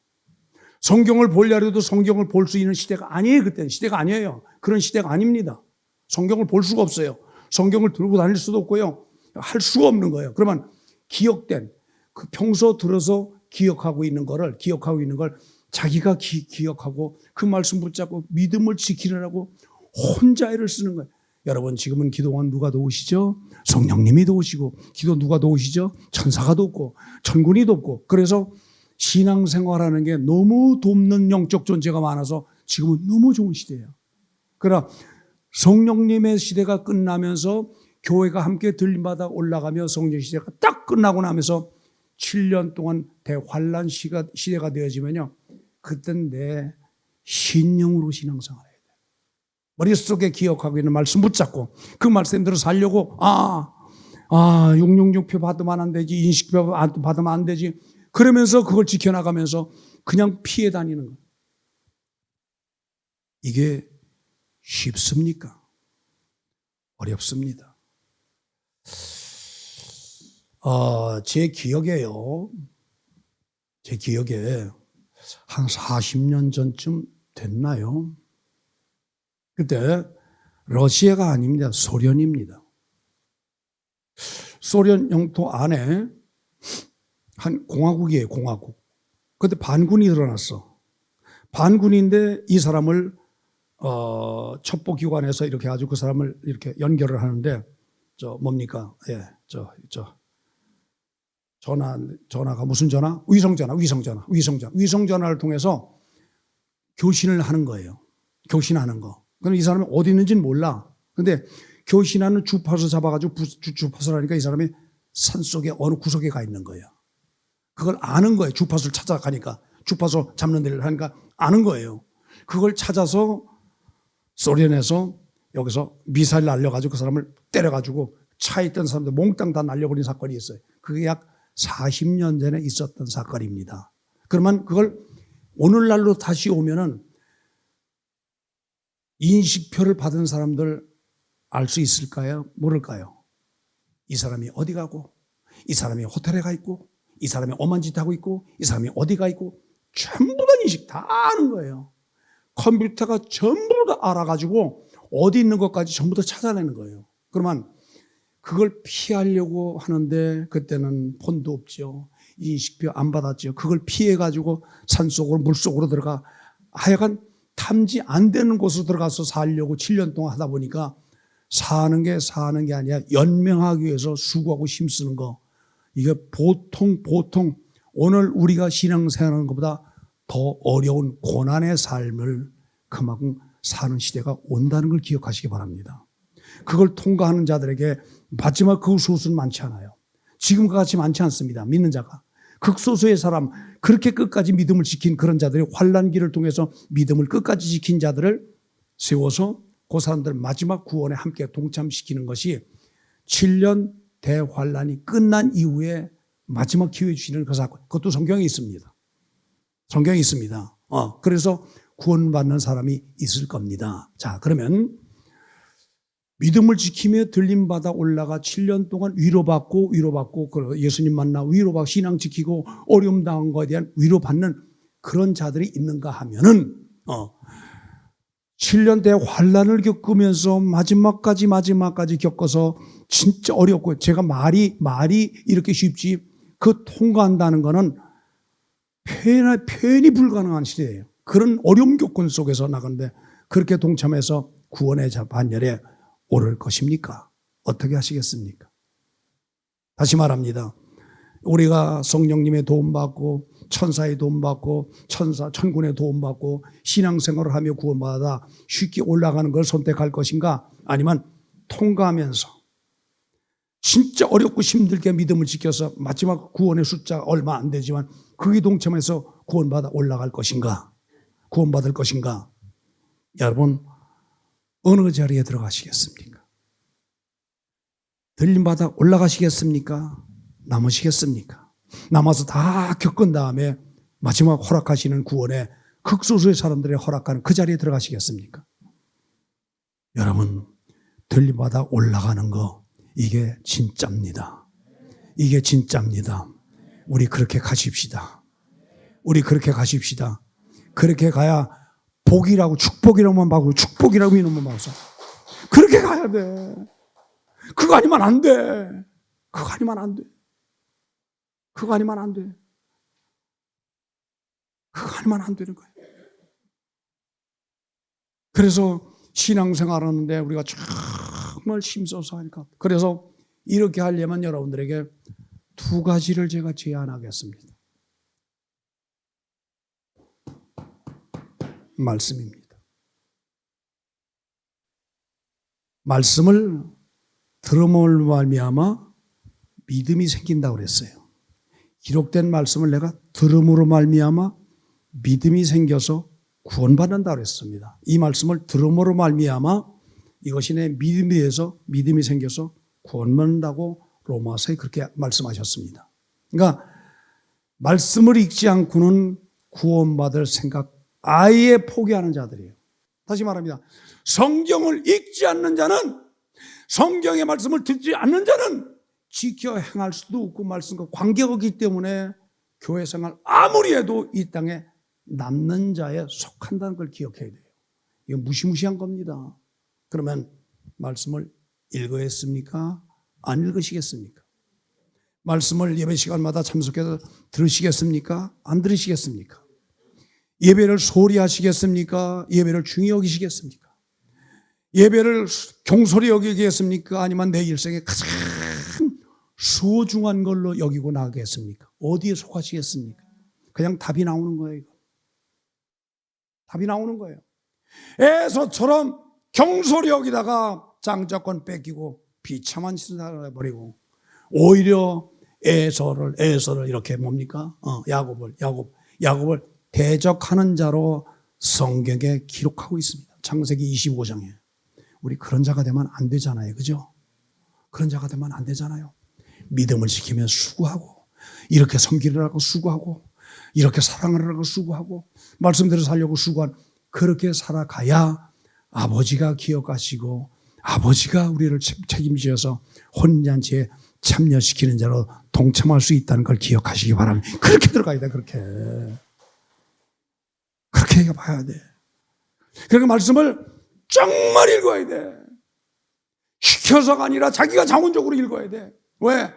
성경을 보려고 해도 성경을 볼 수 있는 시대가 아니에요. 그때는 시대가 아니에요. 그런 시대가 아닙니다. 성경을 볼 수가 없어요. 성경을 들고 다닐 수도 없고요. 할 수가 없는 거예요. 그러면 기억된, 그 평소 들어서 기억하고 있는 걸 자기가 기억하고 그 말씀 붙잡고 믿음을 지키느라고 혼자 애를 쓰는 거예요. 여러분, 지금은 기도원 누가 도우시죠? 성령님이 도우시고, 기도 누가 도우시죠? 천사가 돕고 천군이 돕고. 그래서 신앙생활하는 게 너무 돕는 영적 존재가 많아서 지금은 너무 좋은 시대예요. 그러나 성령님의 시대가 끝나면서 교회가 함께 들림받아 올라가며 성령 시대가 딱 끝나고 나면서 7년 동안 대환란 시대가 되어지면요, 그땐 내 신령으로 신앙생활해야 돼요. 머릿속에 기억하고 있는 말씀 붙잡고 그 말씀대로 살려고 666표 받으면 안 되지, 인식표 받으면 안 되지, 그러면서 그걸 지켜나가면서 그냥 피해 다니는 거예요. 이게 쉽습니까? 어렵습니다. 제 기억에요. 제 기억에 한 40년 전쯤 됐나요? 그때 러시아가 아닙니다. 소련입니다. 소련 영토 안에 한 공화국이에요. 공화국. 그때 반군이 일어났어. 반군인데 이 사람을 첩보기관에서 이렇게 해가지고 그 사람을 이렇게 연결을 하는데 뭡니까? 예, 전화가 무슨 전화? 위성전화를 통해서 교신을 하는 거예요. 교신하는 거. 그럼 이 사람이 어디 있는지는 몰라. 근데 교신하는 주파수 잡아가지고 주파수를 하니까 이 사람이 산속에 어느 구석에 가 있는 거예요. 그걸 아는 거예요. 주파수를 찾아가니까. 주파수 잡는 데를 하니까 아는 거예요. 그걸 찾아서 소련에서 여기서 미사일 날려가지고 그 사람을 때려가지고 차에 있던 사람들 몽땅 다 날려버린 사건이 있어요. 그게 약 40년 전에 있었던 사건입니다. 그러면 그걸 오늘날로 다시 오면은 인식표를 받은 사람들 알 수 있을까요? 모를까요? 이 사람이 어디 가고, 이 사람이 호텔에 가 있고, 이 사람이 엄한 짓 하고 있고, 이 사람이 어디 가 있고, 전부 다 인식 다 아는 거예요. 컴퓨터가 전부 다 알아가지고 어디 있는 것까지 전부 다 찾아내는 거예요. 그러면 그걸 피하려고 하는데 그때는 폰도 없죠. 인식표 안 받았죠. 그걸 피해가지고 산속으로 물속으로 들어가 하여간 탐지 안 되는 곳으로 들어가서 살려고 7년 동안 하다 보니까 사는 게 아니라 연명하기 위해서 수고하고 힘쓰는 거, 이게 보통 오늘 우리가 신앙생활하는 것보다 더 어려운 고난의 삶을 그만큼 사는 시대가 온다는 걸 기억하시기 바랍니다. 그걸 통과하는 자들에게 마지막 그 수수는 많지 않아요. 지금과 같이 많지 않습니다. 믿는 자가. 극소수의 사람, 그렇게 끝까지 믿음을 지킨 그런 자들이 환난기를 통해서 믿음을 끝까지 지킨 자들을 세워서 그 사람들 마지막 구원에 함께 동참시키는 것이 7년 대환란이 끝난 이후에 마지막 기회 주시는 그 사건. 그것도 성경에 있습니다. 성경에 있습니다. 그래서 구원받는 사람이 있을 겁니다. 자, 그러면 믿음을 지키며 들림받아 올라가 7년 동안 위로받고 예수님 만나 위로받고 신앙 지키고 어려움 당한 것에 대한 위로받는 그런 자들이 있는가 하면은 7년 대환란을 겪으면서 마지막까지 겪어서 진짜 어렵고, 제가 말이 이렇게 쉽지 그 통과한다는 거는 표현이 불가능한 시대예요. 그런 어려움 교권 속에서 나가는데 그렇게 동참해서 구원의 반열에 오를 것입니까? 어떻게 하시겠습니까? 다시 말합니다. 우리가 성령님의 도움받고 천사의 도움받고 천군의 도움받고 신앙생활을 하며 구원받아 쉽게 올라가는 걸 선택할 것인가? 아니면 통과하면서 진짜 어렵고 힘들게 믿음을 지켜서 마지막 구원의 숫자가 얼마 안 되지만 그에 동참해서 구원받아 올라갈 것인가? 구원받을 것인가? 여러분 어느 자리에 들어가시겠습니까? 들림받아 올라가시겠습니까? 남으시겠습니까? 남아서 다 겪은 다음에 마지막 허락하시는 구원에 극소수의 사람들의 허락하는 그 자리에 들어가시겠습니까? 여러분 들림받아 올라가는 거 이게 진짜입니다. 이게 진짜입니다. 우리 그렇게 가십시다. 우리 그렇게 가십시다. 그렇게 가야 복이라고 축복이라고만 봐고 축복이라고 이놈만 봐서 그렇게 가야 돼. 그거 아니면 안 돼. 그거 아니면 안 돼. 그거 아니면 안 돼. 그거 아니면 안 되는 거예요. 그래서 신앙생활 하는데 우리가 정말 힘써서 하니까. 그래서 이렇게 하려면 여러분들에게 두 가지를 제가 제안하겠습니다. 말씀입니다. 말씀을 들음으로 말미암아 믿음이 생긴다고 그랬어요. 기록된 말씀을 내가 들음으로 말미암아 믿음이 생겨서 구원받는다고 그랬습니다. 이 말씀을 들음으로 말미암아 이것이 내 믿음에 대해서 믿음이 생겨서 구원받는다고 로마서에 그렇게 말씀하셨습니다. 그러니까 말씀을 읽지 않고는 구원받을 생각 아예 포기하는 자들이에요. 다시 말합니다. 성경을 읽지 않는 자는 성경의 말씀을 듣지 않는 자는 지켜 행할 수도 없고 말씀과 관계가 없기 때문에 교회 생활 아무리 해도 이 땅에 남는 자에 속한다는 걸 기억해야 돼요. 이거 무시무시한 겁니다. 그러면 말씀을 읽어야겠습니까? 안 읽으시겠습니까? 말씀을 예배 시간마다 참석해서 들으시겠습니까? 안 들으시겠습니까? 예배를 소홀히 하시겠습니까? 예배를 중히 여기시겠습니까? 예배를 경솔히 여기겠습니까? 아니면 내 일생에 가장 소중한 걸로 여기고 나가겠습니까? 어디에 속하시겠습니까? 그냥 답이 나오는 거예요. 이거. 답이 나오는 거예요. 에서처럼 경솔히 여기다가 장자권 뺏기고 비참한 짓을 해버리고 오히려 에서를 이렇게 뭡니까? 야곱을 대적하는 자로 성경에 기록하고 있습니다. 창세기 25장에. 우리 그런 자가 되면 안 되잖아요. 그죠? 그런 자가 되면 안 되잖아요. 믿음을 지키면 수고하고 이렇게 섬기려고 수고하고 이렇게 사랑하려고 수고하고 말씀대로 살려고 수고한 그렇게 살아가야 아버지가 기억하시고 아버지가 우리를 책임지어서 혼인잔치에 참여시키는 자로 동참할 수 있다는 걸 기억하시기 바랍니다. 그렇게 들어가야 돼. 그렇게 봐야 돼. 그러니까 말씀을 정말 읽어야 돼. 시켜서가 아니라 자기가 자원적으로 읽어야 돼. 왜?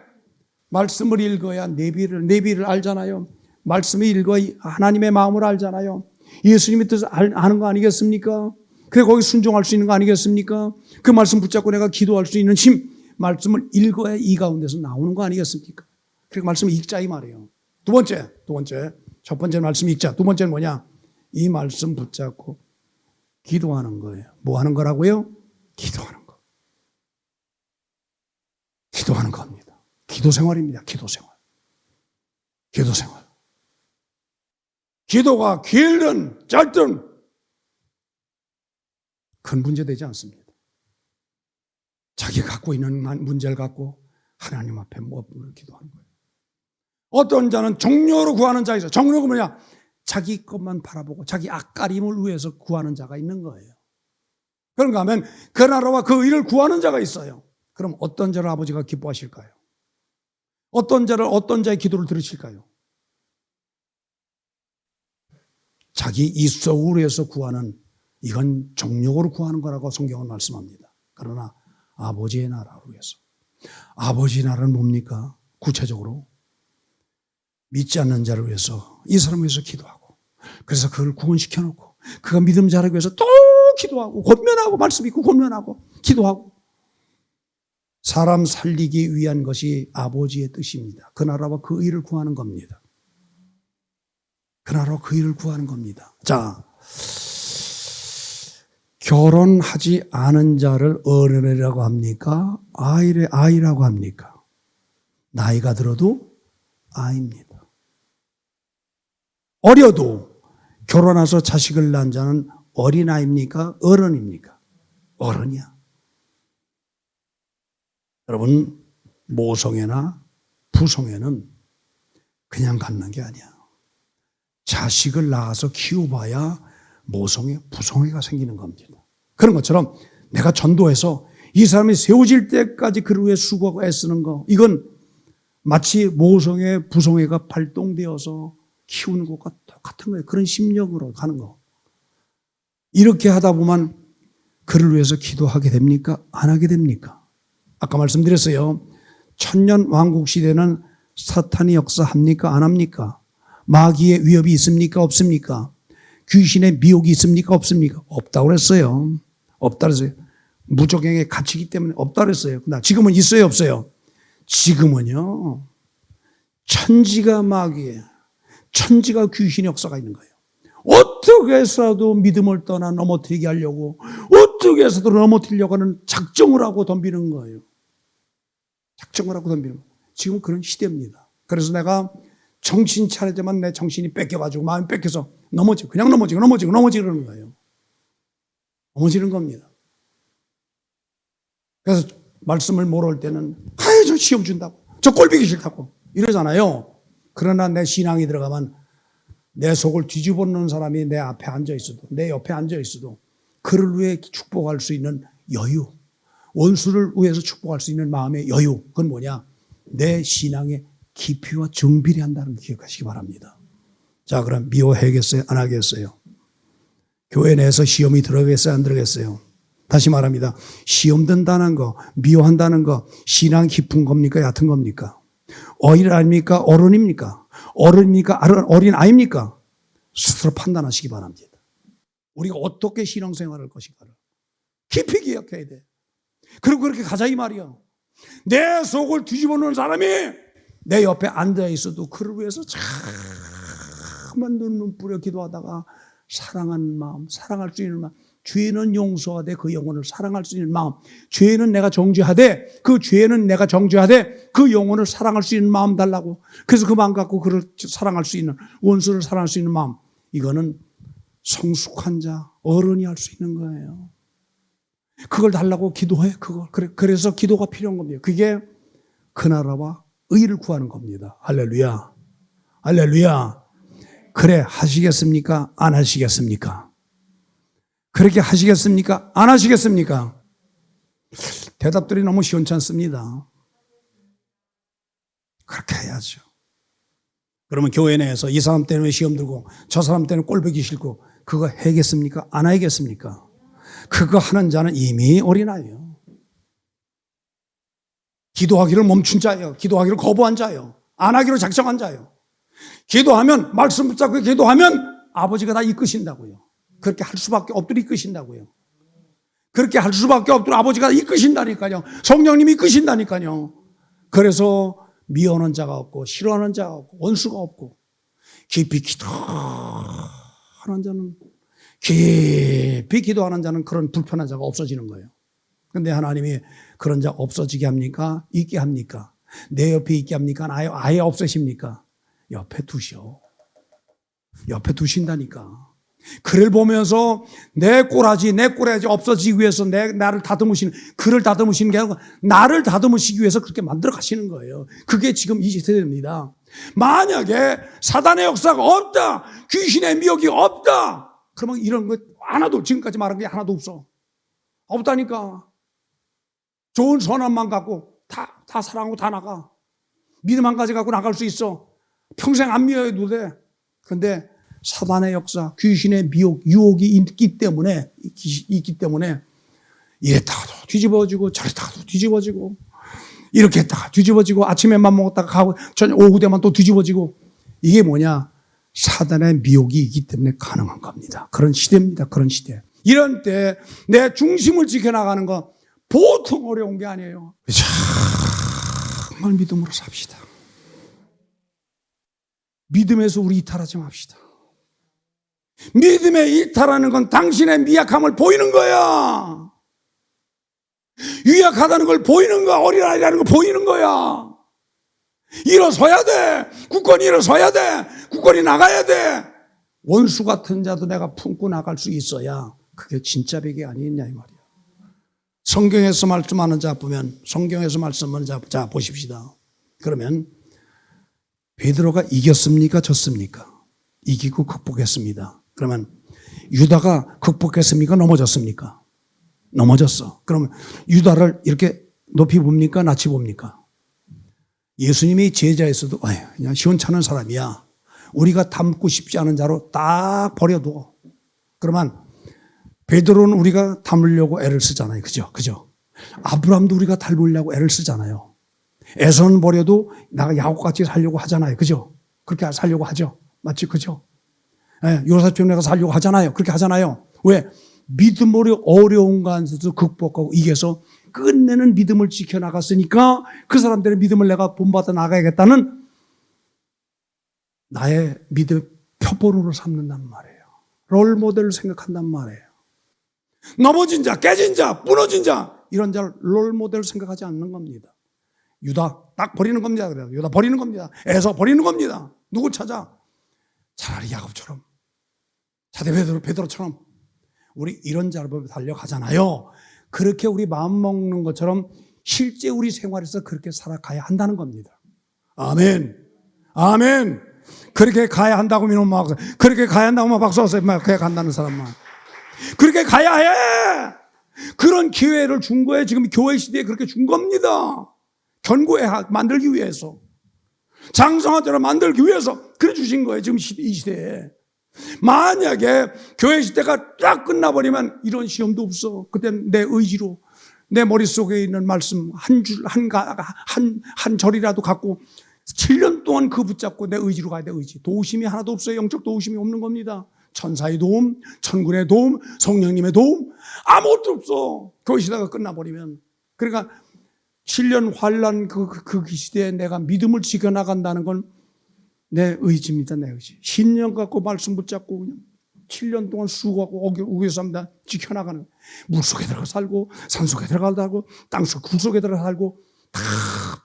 말씀을 읽어야 내비를 알잖아요. 말씀을 읽어야 하나님의 마음을 알잖아요. 예수님의 뜻을 아는 거 아니겠습니까? 그래 거기 순종할 수 있는 거 아니겠습니까? 그 말씀 붙잡고 내가 기도할 수 있는 힘, 말씀을 읽어야 이 가운데서 나오는 거 아니겠습니까? 그러니까 말씀을 읽자 이 말이에요. 두 번째, 첫 번째 말씀 읽자. 두 번째는 뭐냐? 이 말씀 붙잡고 기도하는 거예요. 뭐 하는 거라고요? 기도하는 거. 기도하는 겁니다. 기도 생활입니다. 기도 생활. 기도가 길든 짧든 큰 문제 되지 않습니다. 자기가 갖고 있는 문제를 갖고 하나님 앞에 기도하는 거예요. 어떤 자는 정욕으로 구하는 자가 있어요. 정욕은 뭐냐? 자기 것만 바라보고 자기 앞가림을 위해서 구하는 자가 있는 거예요. 그런가 하면 그 나라와 그 의를 구하는 자가 있어요. 그럼 어떤 자를 아버지가 기뻐하실까요? 어떤 자의 기도를 들으실까요? 자기 이속을 위해서 구하는, 이건 정욕으로 구하는 거라고 성경은 말씀합니다. 그러나 아버지의 나라를 위해서. 아버지의 나라는 뭡니까? 구체적으로 믿지 않는 자를 위해서, 이 사람을 위해서 기도하고, 그래서 그걸 구원시켜 놓고 그가 믿음 자라기 위해서 또 기도하고 권면하고, 말씀 읽고 권면하고 기도하고, 사람 살리기 위한 것이 아버지의 뜻입니다. 그 나라와 그 의를 구하는 겁니다. 그 나라와 그 의를 구하는 겁니다. 자, 결혼하지 않은 자를 어른이라고 합니까? 아이라고 합니까? 나이가 들어도 아이입니다. 어려도 결혼해서 자식을 낳은 자는 어린아이입니까? 어른입니까? 어른이야. 여러분, 모성애나 부성애는 그냥 갖는 게 아니야. 자식을 낳아서 키워봐야 모성애, 부성애가 생기는 겁니다. 그런 것처럼 내가 전도해서 이 사람이 세워질 때까지 그를 위해 수고하고 애쓰는 거, 이건 마치 모성애, 부성애가 발동되어서 키우는 것과 똑같은 거예요. 그런 심령으로 가는 거. 이렇게 하다 보면 그를 위해서 기도하게 됩니까? 안 하게 됩니까? 아까 말씀드렸어요. 천년 왕국 시대는 사탄이 역사합니까? 안 합니까? 마귀의 위협이 있습니까? 없습니까? 귀신의 미혹이 있습니까? 없습니까? 없다고 그랬어요. 없다 그랬어요. 무적행에 갇히기 때문에 없다 그랬어요. 지금은 있어요? 없어요? 지금은요. 천지가 마귀예요. 천지가 귀신의 역사가 있는 거예요. 어떻게 해서라도 믿음을 떠나 넘어뜨리게 하려고, 어떻게 해서도 넘어뜨리려고 하는 작정을 하고 덤비는 거예요. 작정을 하고 덤비는 거예요. 지금 그런 시대입니다. 그래서 내가 정신 차릴 때만 내 정신이 뺏겨가지고 마음이 뺏겨서 그냥 넘어지는 거예요. 넘어지는 겁니다. 그래서 말씀을 모를 때는 저 시험 준다고, 저 꼴보기 싫다고 이러잖아요. 그러나 내 신앙이 들어가면 내 속을 뒤집어 놓는 사람이 내 앞에 앉아 있어도, 내 옆에 앉아 있어도 그를 위해 축복할 수 있는 여유, 원수를 위해서 축복할 수 있는 마음의 여유, 그건 뭐냐? 내 신앙의 깊이와 정비례 한다는 걸 기억하시기 바랍니다. 자, 그럼 미워하겠어요? 안 하겠어요? 교회 내에서 시험이 들어가겠어요? 안 들어가겠어요? 다시 말합니다. 시험 든다는 거, 미워한다는 거, 신앙 깊은 겁니까? 얕은 겁니까? 어린 아닙니까? 어른입니까? 어른입니까? 어린 아입니까? 스스로 판단하시기 바랍니다. 우리가 어떻게 신앙생활을 할 것인가를 깊이 기억해야 돼. 그리고 그렇게 가자 이 말이야. 내 속을 뒤집어 놓은 사람이 내 옆에 앉아 있어도 그를 위해서 참만 눈 뿌려 기도하다가 사랑하는 마음, 사랑할 수 있는 마음, 죄는 용서하되 그 영혼을 사랑할 수 있는 마음, 죄는 내가 정죄하되 그 죄는 내가 정죄하되 그 영혼을 사랑할 수 있는 마음 달라고. 그래서 그 마음 갖고 그를 사랑할 수 있는, 원수를 사랑할 수 있는 마음, 이거는 성숙한 자, 어른이 할 수 있는 거예요. 그걸 달라고 기도해. 그래서 기도가 필요한 겁니다. 그게 그 나라와 의를 구하는 겁니다. 할렐루야. 할렐루야. 그래 하시겠습니까? 안 하시겠습니까? 그렇게 하시겠습니까? 안 하시겠습니까? 대답들이 너무 시원찮습니다. 그렇게 해야죠. 그러면 교회 내에서 이 사람 때문에 시험 들고 저 사람 때문에 꼴보기 싫고 그거 해겠습니까? 안 하겠습니까? 그거 하는 자는 이미 어린아이예요. 기도하기를 멈춘 자예요. 기도하기를 거부한 자예요. 안 하기로 작정한 자예요. 기도하면, 말씀 붙잡고 기도하면 아버지가 다 이끄신다고요. 그렇게 할 수밖에 없도록 이끄신다고요. 그렇게 할 수밖에 없도록 아버지가 이끄신다니까요. 성령님이 이끄신다니까요. 그래서 미워하는 자가 없고 싫어하는 자가 없고 원수가 없고 깊이 기도하는 자는, 깊이 기도하는 자는 그런 불편한 자가 없어지는 거예요. 그런데 하나님이 그런 자 없어지게 합니까? 있게 합니까? 내 옆에 있게 합니까? 아예 없애십니까? 옆에 두셔. 옆에 두신다니까. 그를 보면서 내 꼬라지 없어지기 위해서 나를 다듬으시는, 그를 다듬으시는 게 아니고 나를 다듬으시기 위해서 그렇게 만들어 가시는 거예요. 그게 지금 이 시대입니다. 만약에 사단의 역사가 없다, 귀신의 미혹이 없다, 그러면 이런 거 하나도, 지금까지 말한 게 하나도 없어. 없다니까. 좋은 선함만 갖고 다 사랑하고 다 나가. 믿음 한 가지 갖고 나갈 수 있어. 평생 안 미워해도 돼. 그런데 사단의 역사, 귀신의 미혹, 유혹이 있기 때문에 이랬다가도 뒤집어지고 저랬다가도 뒤집어지고 이렇게 했다가 뒤집어지고 아침에만 먹었다가 가고 저녁 오후 되면 또 뒤집어지고, 이게 뭐냐? 사단의 미혹이 있기 때문에 가능한 겁니다. 그런 시대입니다. 그런 시대. 이런 때 내 중심을 지켜나가는 거, 보통 어려운 게 아니에요. 정말 믿음으로 삽시다. 믿음에서 우리 이탈하지 맙시다. 믿음의 이탈하는 건 당신의 미약함을 보이는 거야. 유약하다는 걸 보이는 거야. 어린아이라는 걸 보이는 거야. 일어서야 돼. 굳건히 일어서야 돼. 굳건히 나가야 돼. 원수 같은 자도 내가 품고 나갈 수 있어야 그게 진짜 백이 아니겠냐 이 말이야. 성경에서 말씀하는 자 보면, 성경에서 말씀하는 자 보십시다. 그러면 베드로가 이겼습니까? 졌습니까? 이기고 극복했습니다. 그러면 유다가 극복했습니까? 넘어졌습니까? 넘어졌어. 그러면 유다를 이렇게 높이 봅니까? 낮이 봅니까? 예수님이 제자에서도 그냥 시원찮은 사람이야. 우리가 닮고 싶지 않은 자로 딱 버려둬. 그러면 베드로는 우리가 닮으려고 애를 쓰잖아요. 그죠? 아브라함도 우리가 닮으려고 애를 쓰잖아요. 에서는 버려도 나가 야곱같이 살려고 하잖아요. 그죠? 그렇게 살려고 하죠. 맞지? 그죠? 요셉처럼 내가 살려고 하잖아요. 그렇게 하잖아요. 왜? 믿음으로 어려운 간에서도 극복하고 이겨서 끝내는 믿음을 지켜나갔으니까 그 사람들의 믿음을 내가 본받아 나가야겠다는 나의 믿음 표본으로 삼는단 말이에요. 롤모델을 생각한단 말이에요. 넘어진 자, 깨진 자, 무너진 자 이런 자를 롤모델을 생각하지 않는 겁니다. 유다 딱 버리는 겁니다. 그래요. 유다 버리는 겁니다. 에서 버리는 겁니다. 누구 찾아? 차라리 야곱처럼, 차대 베드로처럼 우리 이런 자를 달려가잖아요. 그렇게 우리 마음 먹는 것처럼 실제 우리 생활에서 그렇게 살아가야 한다는 겁니다. 아멘. 아멘. 그렇게 가야 한다고 믿으면 막, 그렇게 가야 한다고 박수 하세요. 막 그렇게 간다는 사람만. 그렇게 가야 해. 그런 기회를 준 거예요. 지금 교회 시대에 그렇게 준 겁니다. 견고해 만들기 위해서. 장성한 자를 만들기 위해서 그래 주신 거예요. 지금 이 시대에. 만약에 교회 시대가 딱 끝나버리면 이런 시험도 없어. 그때는 내 의지로 내 머릿속에 있는 말씀 한 절이라도 갖고 7년 동안 그 붙잡고 내 의지로 가야 돼. 의지. 도우심이 하나도 없어요. 영적 도우심이 없는 겁니다. 천사의 도움, 천군의 도움, 성령님의 도움 아무것도 없어. 교회 시대가 끝나버리면. 그러니까 7년 환란 그 시대에 내가 믿음을 지켜나간다는 건 내 의지입니다. 내 의지. 신령 갖고 말씀 붙잡고 그냥 7년 동안 수고하고 우겨서 합니다. 지켜나가는. 물속에 들어가 살고 산속에 들어가 살고 땅속 굴속에 들어가 살고 다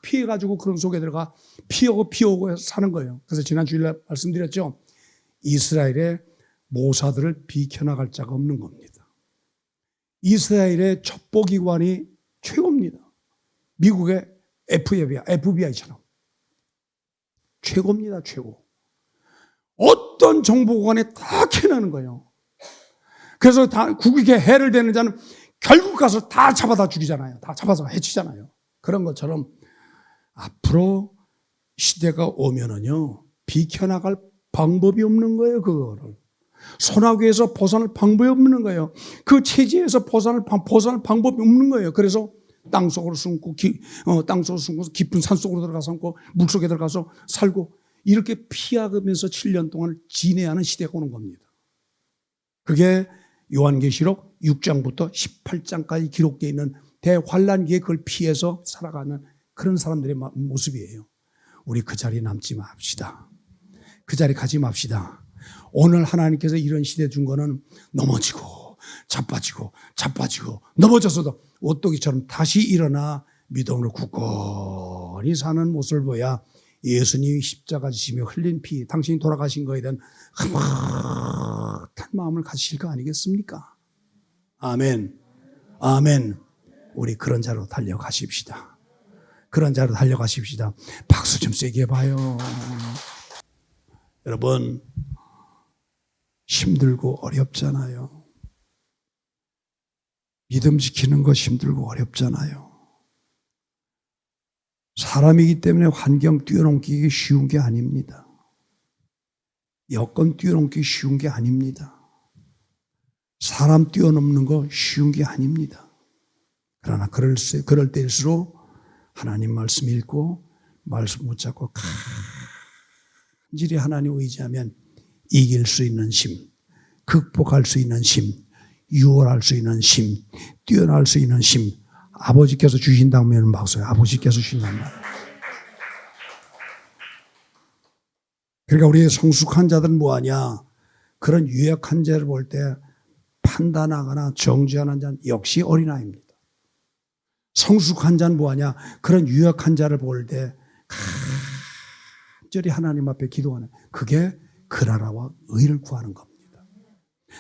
피해가지고 그런 속에 들어가 피하고 사는 거예요. 그래서 지난 주일에 말씀드렸죠. 이스라엘의 모사들을 비켜나갈 자가 없는 겁니다. 이스라엘의 첩보기관이 최고입니다. 미국의 FBI처럼. 최고입니다. 최고. 어떤 정보관에 다 캐내는 거예요. 그래서 다 국익에 해를 되는 자는 결국 가서 다 잡아다 죽이잖아요. 다 잡아서 해치잖아요. 그런 것처럼 앞으로 시대가 오면은요, 비켜나갈 방법이 없는 거예요. 그거를. 소나기에서 벗어날 방법이 없는 거예요. 그 체제에서 벗어날 방법이 없는 거예요. 그래서 땅속으로 숨고 깊은 산속으로 들어가서 숨고 물속에 들어가서 살고 이렇게 피하면서 7년 동안 지내야 하는 시대가 오는 겁니다. 그게 요한계시록 6장부터 18장까지 기록되어 있는 대환란기에 그걸 피해서 살아가는 그런 사람들의 모습이에요. 우리 그 자리에 남지 맙시다. 그 자리에 가지 맙시다. 오늘 하나님께서 이런 시대 준 거는 넘어지고 자빠지고 넘어져서도 오뚜기처럼 다시 일어나 믿음으로 굳건히 사는 모습을 보야 예수님이 십자가 지시며 흘린 피, 당신이 돌아가신 거에 대한 흐뭇한 마음을 가지실 거 아니겠습니까? 아멘. 아멘. 우리 그런 자로 달려가십시다. 그런 자로 달려가십시다. 박수 좀 세게 해봐요. 여러분, 힘들고 어렵잖아요. 믿음 지키는 거 힘들고 어렵잖아요. 사람이기 때문에 환경 뛰어넘기 쉬운 게 아닙니다. 여건 뛰어넘기 쉬운 게 아닙니다. 사람 뛰어넘는 거 쉬운 게 아닙니다. 그러나 그럴 때일수록 하나님 말씀 읽고 말씀 붙잡고 간절히 하나님 의지하면 이길 수 있는 힘, 극복할 수 있는 힘, 유월할 수 있는 힘, 뛰어날 수 있는 힘 아버지께서 주신다면 박수요. 아버지께서 주신단 말이에요. 그러니까 우리 성숙한 자들은 뭐하냐? 그런 유약한 자를 볼 때 판단하거나 정죄하는 자는 역시 어린아이입니다. 성숙한 자는 뭐하냐? 그런 유약한 자를 볼 때 간절히 하나님 앞에 기도하는, 그게 그 나라와 의를 구하는 겁니다.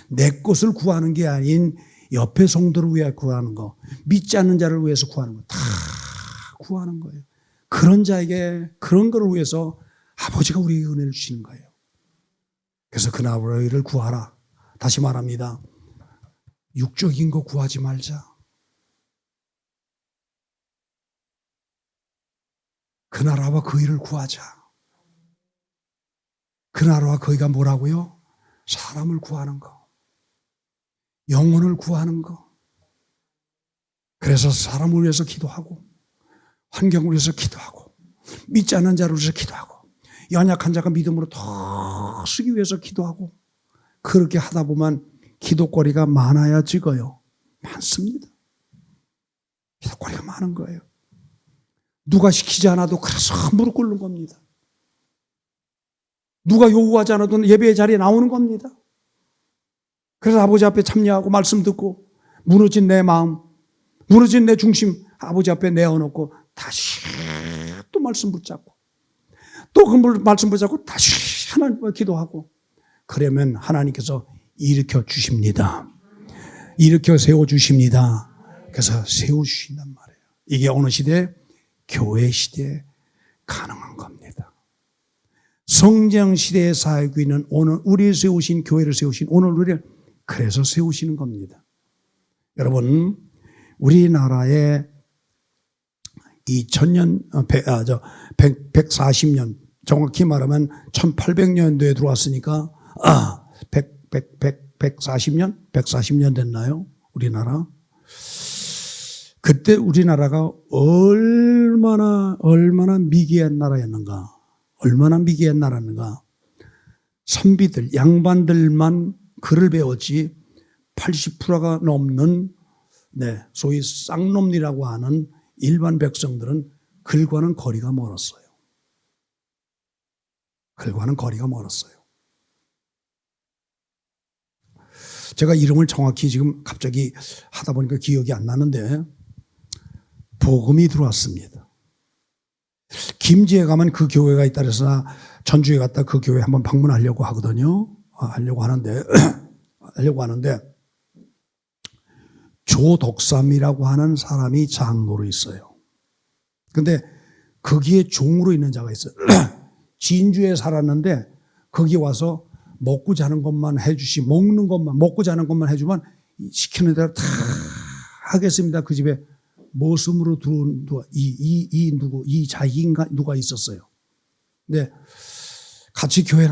내 것을 구하는 게 아닌 옆에 성도를 위해 구하는 거, 믿지 않는 자를 위해서 구하는 거, 다 구하는 거예요. 그런 자에게 그런 거를 위해서 아버지가 우리에게 은혜를 주시는 거예요. 그래서 그 나라와 의를 구하라. 다시 말합니다. 육적인 거 구하지 말자. 그 나라와 그 의를 구하자. 그 나라와 그 의가 뭐라고요? 사람을 구하는 거. 영혼을 구하는 거. 그래서 사람을 위해서 기도하고, 환경을 위해서 기도하고, 믿지 않는 자를 위해서 기도하고, 연약한 자가 믿음으로 더 쓰기 위해서 기도하고, 그렇게 하다 보면 기도거리가 많아야 찍어요. 많습니다. 기도거리가 많은 거예요. 누가 시키지 않아도 그래서 무릎 꿇는 겁니다. 누가 요구하지 않아도 예배의 자리에 나오는 겁니다. 그래서 아버지 앞에 참여하고 말씀 듣고, 무너진 내 마음, 무너진 내 중심 아버지 앞에 내어놓고 다시 또 말씀 붙잡고, 또 그 말씀 붙잡고 다시 하나님께 기도하고, 그러면 하나님께서 일으켜 주십니다. 일으켜 세워주십니다. 그래서 세워주신단 말이에요. 이게 어느 시대? 교회 시대에 가능한 겁니다. 성장 시대에 살고 있는 오늘 우리 세우신 교회를 세우신 오늘 우리를 그래서 세우시는 겁니다. 여러분, 우리나라에 140년, 정확히 말하면 1800년도에 들어왔으니까 140년 됐나요? 우리나라. 그때 우리나라가 얼마나 미개한 나라였는가. 얼마나 미개한 나라였는가. 선비들, 양반들만 글을 배웠지 80%가 넘는 소위 쌍놈이라고 하는 일반 백성들은 글과는 거리가 멀었어요. 글과는 거리가 멀었어요. 제가 이름을 정확히 지금 갑자기 하다 보니까 기억이 안 나는데 복음이 들어왔습니다. 김제에 가면 그 교회가 있다 그래서 전주에 갔다 그 교회 한번 방문하려고 하거든요. 하려고 하는데 조덕삼이라고 하는 사람이 장로로 있어요. 근데 거기에 종으로 있는 자가 있어요. 진주에 살았는데 거기 와서 먹고 자는 것만 해주시, 먹는 것만, 먹고 자는 것만 해주면 시키는 대로 다 하겠습니다. 그 집에 모습으로 들어온 이 자기인가 누가 있었어요. 근데 같이 교회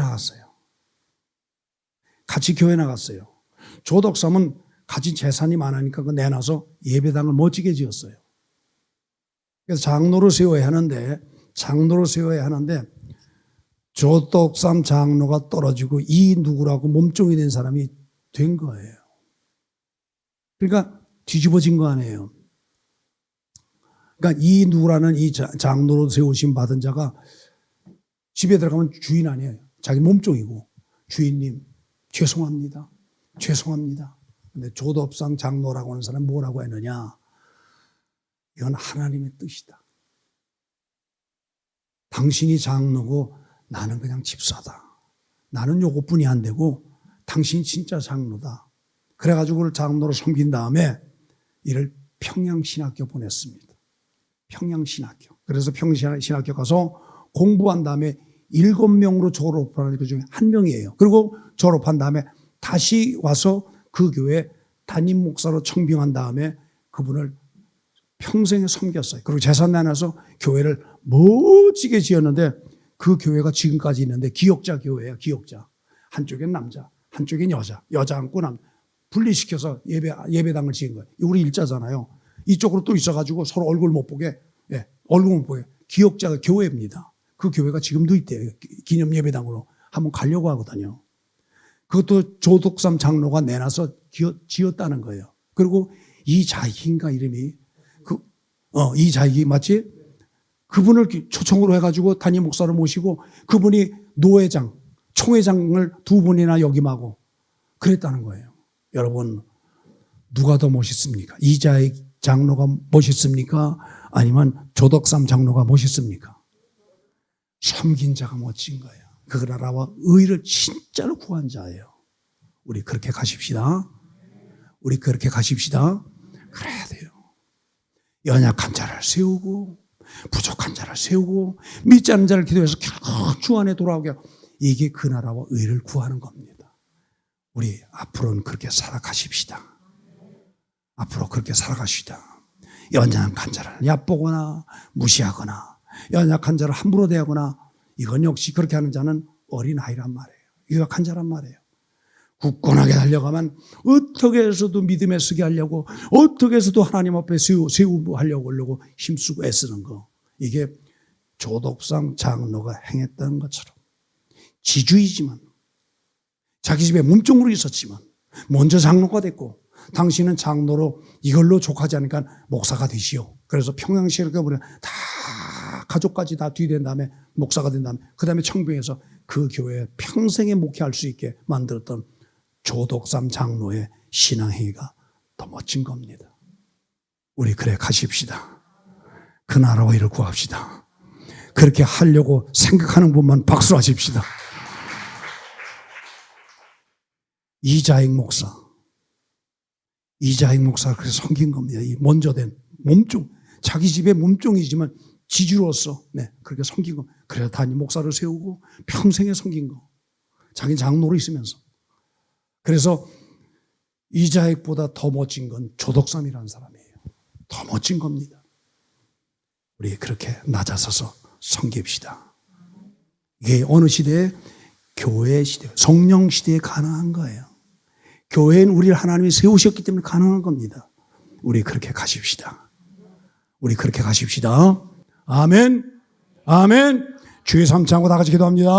나갔어요. 조덕삼은 가진 재산이 많으니까 그 내놔서 예배당을 멋지게 지었어요. 그래서 장로를 세워야 하는데 조덕삼 장로가 떨어지고 이 누구라고 몸종이 된 사람이 된 거예요. 그러니까 뒤집어진 거 아니에요. 그러니까 이 누구라는 이 장로로 세우심 받은 자가 집에 들어가면 주인 아니에요. 자기 몸종이고, 주인님 죄송합니다. 근데 조덕삼 장로라고 하는 사람은 뭐라고 했느냐? 이건 하나님의 뜻이다. 당신이 장로고 나는 그냥 집사다. 나는 요것뿐이 안 되고 당신이 진짜 장로다. 그래가지고 그걸 장로로 섬긴 다음에 이를 평양신학교 보냈습니다. 평양신학교. 그래서 평양신학교 가서 공부한 다음에 7명으로 졸업하는 그 중에 1명이에요. 그리고 졸업한 다음에 다시 와서 그 교회 담임 목사로 청빙한 다음에 그분을 평생에 섬겼어요. 그리고 재산 내놔서 교회를 멋지게 지었는데 그 교회가 지금까지 있는데 기역자 교회예요. 기역자. 한쪽엔 남자, 한쪽엔 여자. 여자 앉고 남 분리시켜서 예배당을 지은 거예요. 우리 일자잖아요. 이쪽으로 또 있어가지고 서로 얼굴 못 보게, 얼굴 못 보게. 기역자가 교회입니다. 그 교회가 지금도 있대요. 기념 예배당으로 한번 가려고 하거든요. 그것도 조덕삼 장로가 내놔서 지었다는 거예요. 그리고 이 자기인가 이름이 이자익이 맞지? 그분을 초청으로 해가지고 담임 목사를 모시고 그분이 노회장, 총회장을 2번이나 역임하고 그랬다는 거예요. 여러분, 누가 더 멋있습니까? 이자익 장로가 멋있습니까? 아니면 조덕삼 장로가 멋있습니까? 섬긴 자가 멋진 거예요. 그 나라와 의를 진짜로 구한 자예요. 우리 그렇게 가십시다. 우리 그렇게 가십시다. 그래야 돼요. 연약한 자를 세우고 부족한 자를 세우고 믿지 않는 자를 기도해서 결국 주 안에 돌아오게 하고, 이게 그 나라와 의를 구하는 겁니다. 우리 앞으로는 그렇게 살아가십시다. 앞으로 그렇게 살아가십시다. 연약한 자를 얕보거나 무시하거나 연약한 자를 함부로 대하거나, 이건 역시 그렇게 하는 자는 어린아이란 말이에요. 유약한 자란 말이에요. 굳건하게 달려가면 어떻게 해서도 믿음에 서게 하려고, 어떻게 해서도 하나님 앞에 세우려고 힘쓰고 애쓰는 거, 이게 조덕상 장로가 행했다는 것처럼 지주이지만 자기 집에 몸종으로 있었지만 먼저 장로가 됐고, 당신은 장로로 이걸로 족하지 않으니까 목사가 되시오. 그래서 평양시에 이렇게 보면 다 가족까지 다 뒤된 다음에 목사가 된 다음에 그 다음에 청빙해서 그 교회에 평생에 목회할 수 있게 만들었던 조덕삼 장로의 신앙행위가 더 멋진 겁니다. 우리 그래 가십시다. 그 나라와 일을 구합시다. 그렇게 하려고 생각하는 분만 박수 하십시다. 이자익 목사가 그렇게 섬긴 겁니다. 이 먼저 된 몸종, 자기 집의 몸종이지만 지주로서 그렇게 섬긴 거. 그래서 담임 목사를 세우고 평생에 섬긴 거. 자기 장로로 있으면서. 그래서 이자익보다 더 멋진 건 조덕삼이라는 사람이에요. 더 멋진 겁니다. 우리 그렇게 낮아서서 섬깁시다. 이게 어느 시대에? 교회 시대, 성령 시대에 가능한 거예요. 교회는 우리를 하나님이 세우셨기 때문에 가능한 겁니다. 우리 그렇게 가십시다. 우리 그렇게 가십시다. 아멘. 아멘. 주의 삼창하고 다 같이 기도합니다.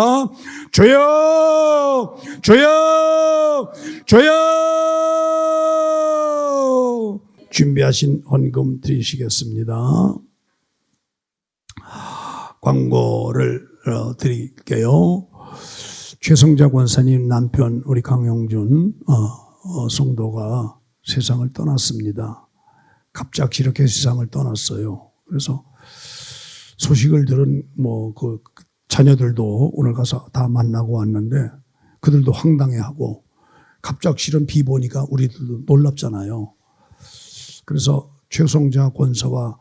주여, 주여, 주여. 준비하신 헌금 드리시겠습니다. 광고를 드릴게요. 최성자 권사님 남편 우리 강영준 성도가 세상을 떠났습니다. 갑자기 이렇게 세상을 떠났어요. 그래서 소식을 들은 그 자녀들도 오늘 가서 다 만나고 왔는데 그들도 황당해하고, 갑작스런 비보니까 우리들도 놀랍잖아요. 그래서 최성자 권사와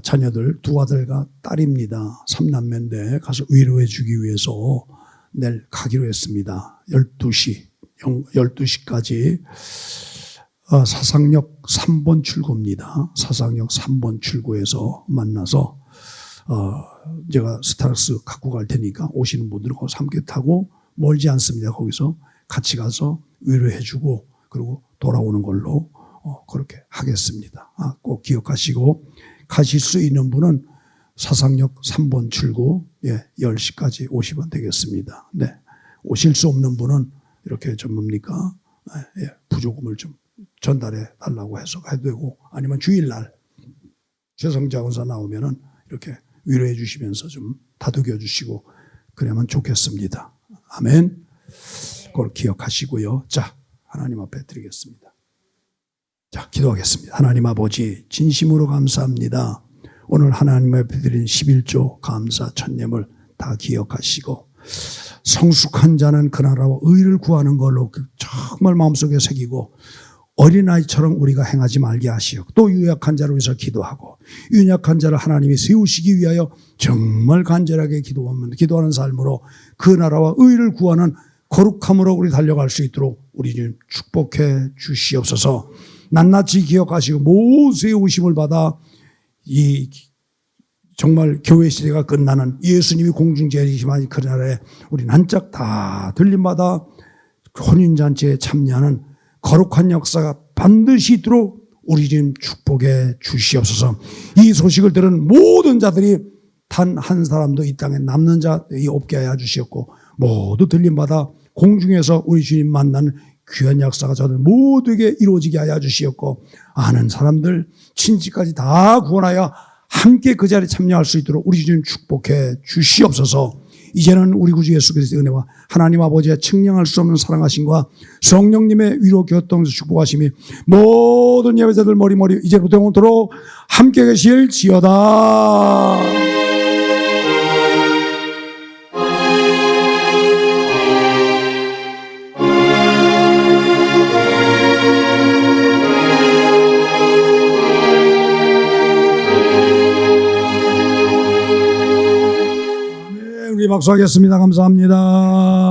자녀들 두 아들과 딸입니다. 3남매인데 가서 위로해 주기 위해서 내일 가기로 했습니다. 12시까지 사상역 3번 출구입니다. 사상역 3번 출구에서 만나서 제가 스타렉스 갖고 갈 테니까 오시는 분들은 거기서 함께 타고, 멀지 않습니다. 거기서 같이 가서 위로해 주고 그리고 돌아오는 걸로 그렇게 하겠습니다. 꼭 기억하시고, 가실 수 있는 분은 사상역 3번 출구 10시까지 오시면 되겠습니다. 네. 오실 수 없는 분은 이렇게 좀 뭡니까? 부조금을 좀 전달해 달라고 해서 해도 되고, 아니면 주일날 최성자 권사 나오면은 이렇게 위로해 주시면서 좀 다독여 주시고 그러면 좋겠습니다. 아멘. 그걸 기억하시고요. 자, 하나님 앞에 드리겠습니다. 자, 기도하겠습니다. 하나님 아버지, 진심으로 감사합니다. 오늘 하나님 앞에 드린 11조 감사 천념을 다 기억하시고, 성숙한 자는 그 나라와 의를 구하는 걸로 정말 마음속에 새기고, 어린아이처럼 우리가 행하지 말게 하시고, 또 유약한 자를 위해서 기도하고, 윤약한 자를 하나님이 세우시기 위하여 정말 간절하게 기도하는 삶으로 그 나라와 의를 구하는 거룩함으로 우리 달려갈 수 있도록 우리 주님 축복해 주시옵소서. 낱낱이 기억하시고 모두 세우심을 받아 이 정말 교회 시대가 끝나는 예수님이 공중재림하신 그 날에 우리 난짝 다 들림받아 혼인잔치에 참여하는 거룩한 역사가 반드시 있도록 우리 주님 축복해 주시옵소서. 이 소식을 들은 모든 자들이 단 한 사람도 이 땅에 남는 자들이 없게 하여 주시옵고, 모두 들림받아 공중에서 우리 주님 만나는 귀한 역사가 저들 모두에게 이루어지게 하여 주시옵고 아는 사람들 친지까지 다 구원하여 함께 그 자리에 참여할 수 있도록 우리 주님 축복해 주시옵소서. 이제는 우리 구주 예수 그리스도의 은혜와 하나님 아버지의 측량할 수 없는 사랑하심과 성령님의 위로 교통에서 축복하심이 모든 예배자들 머리머리 이제부터 영원토록 함께 계실지어다. 우리 박수하겠습니다. 감사합니다.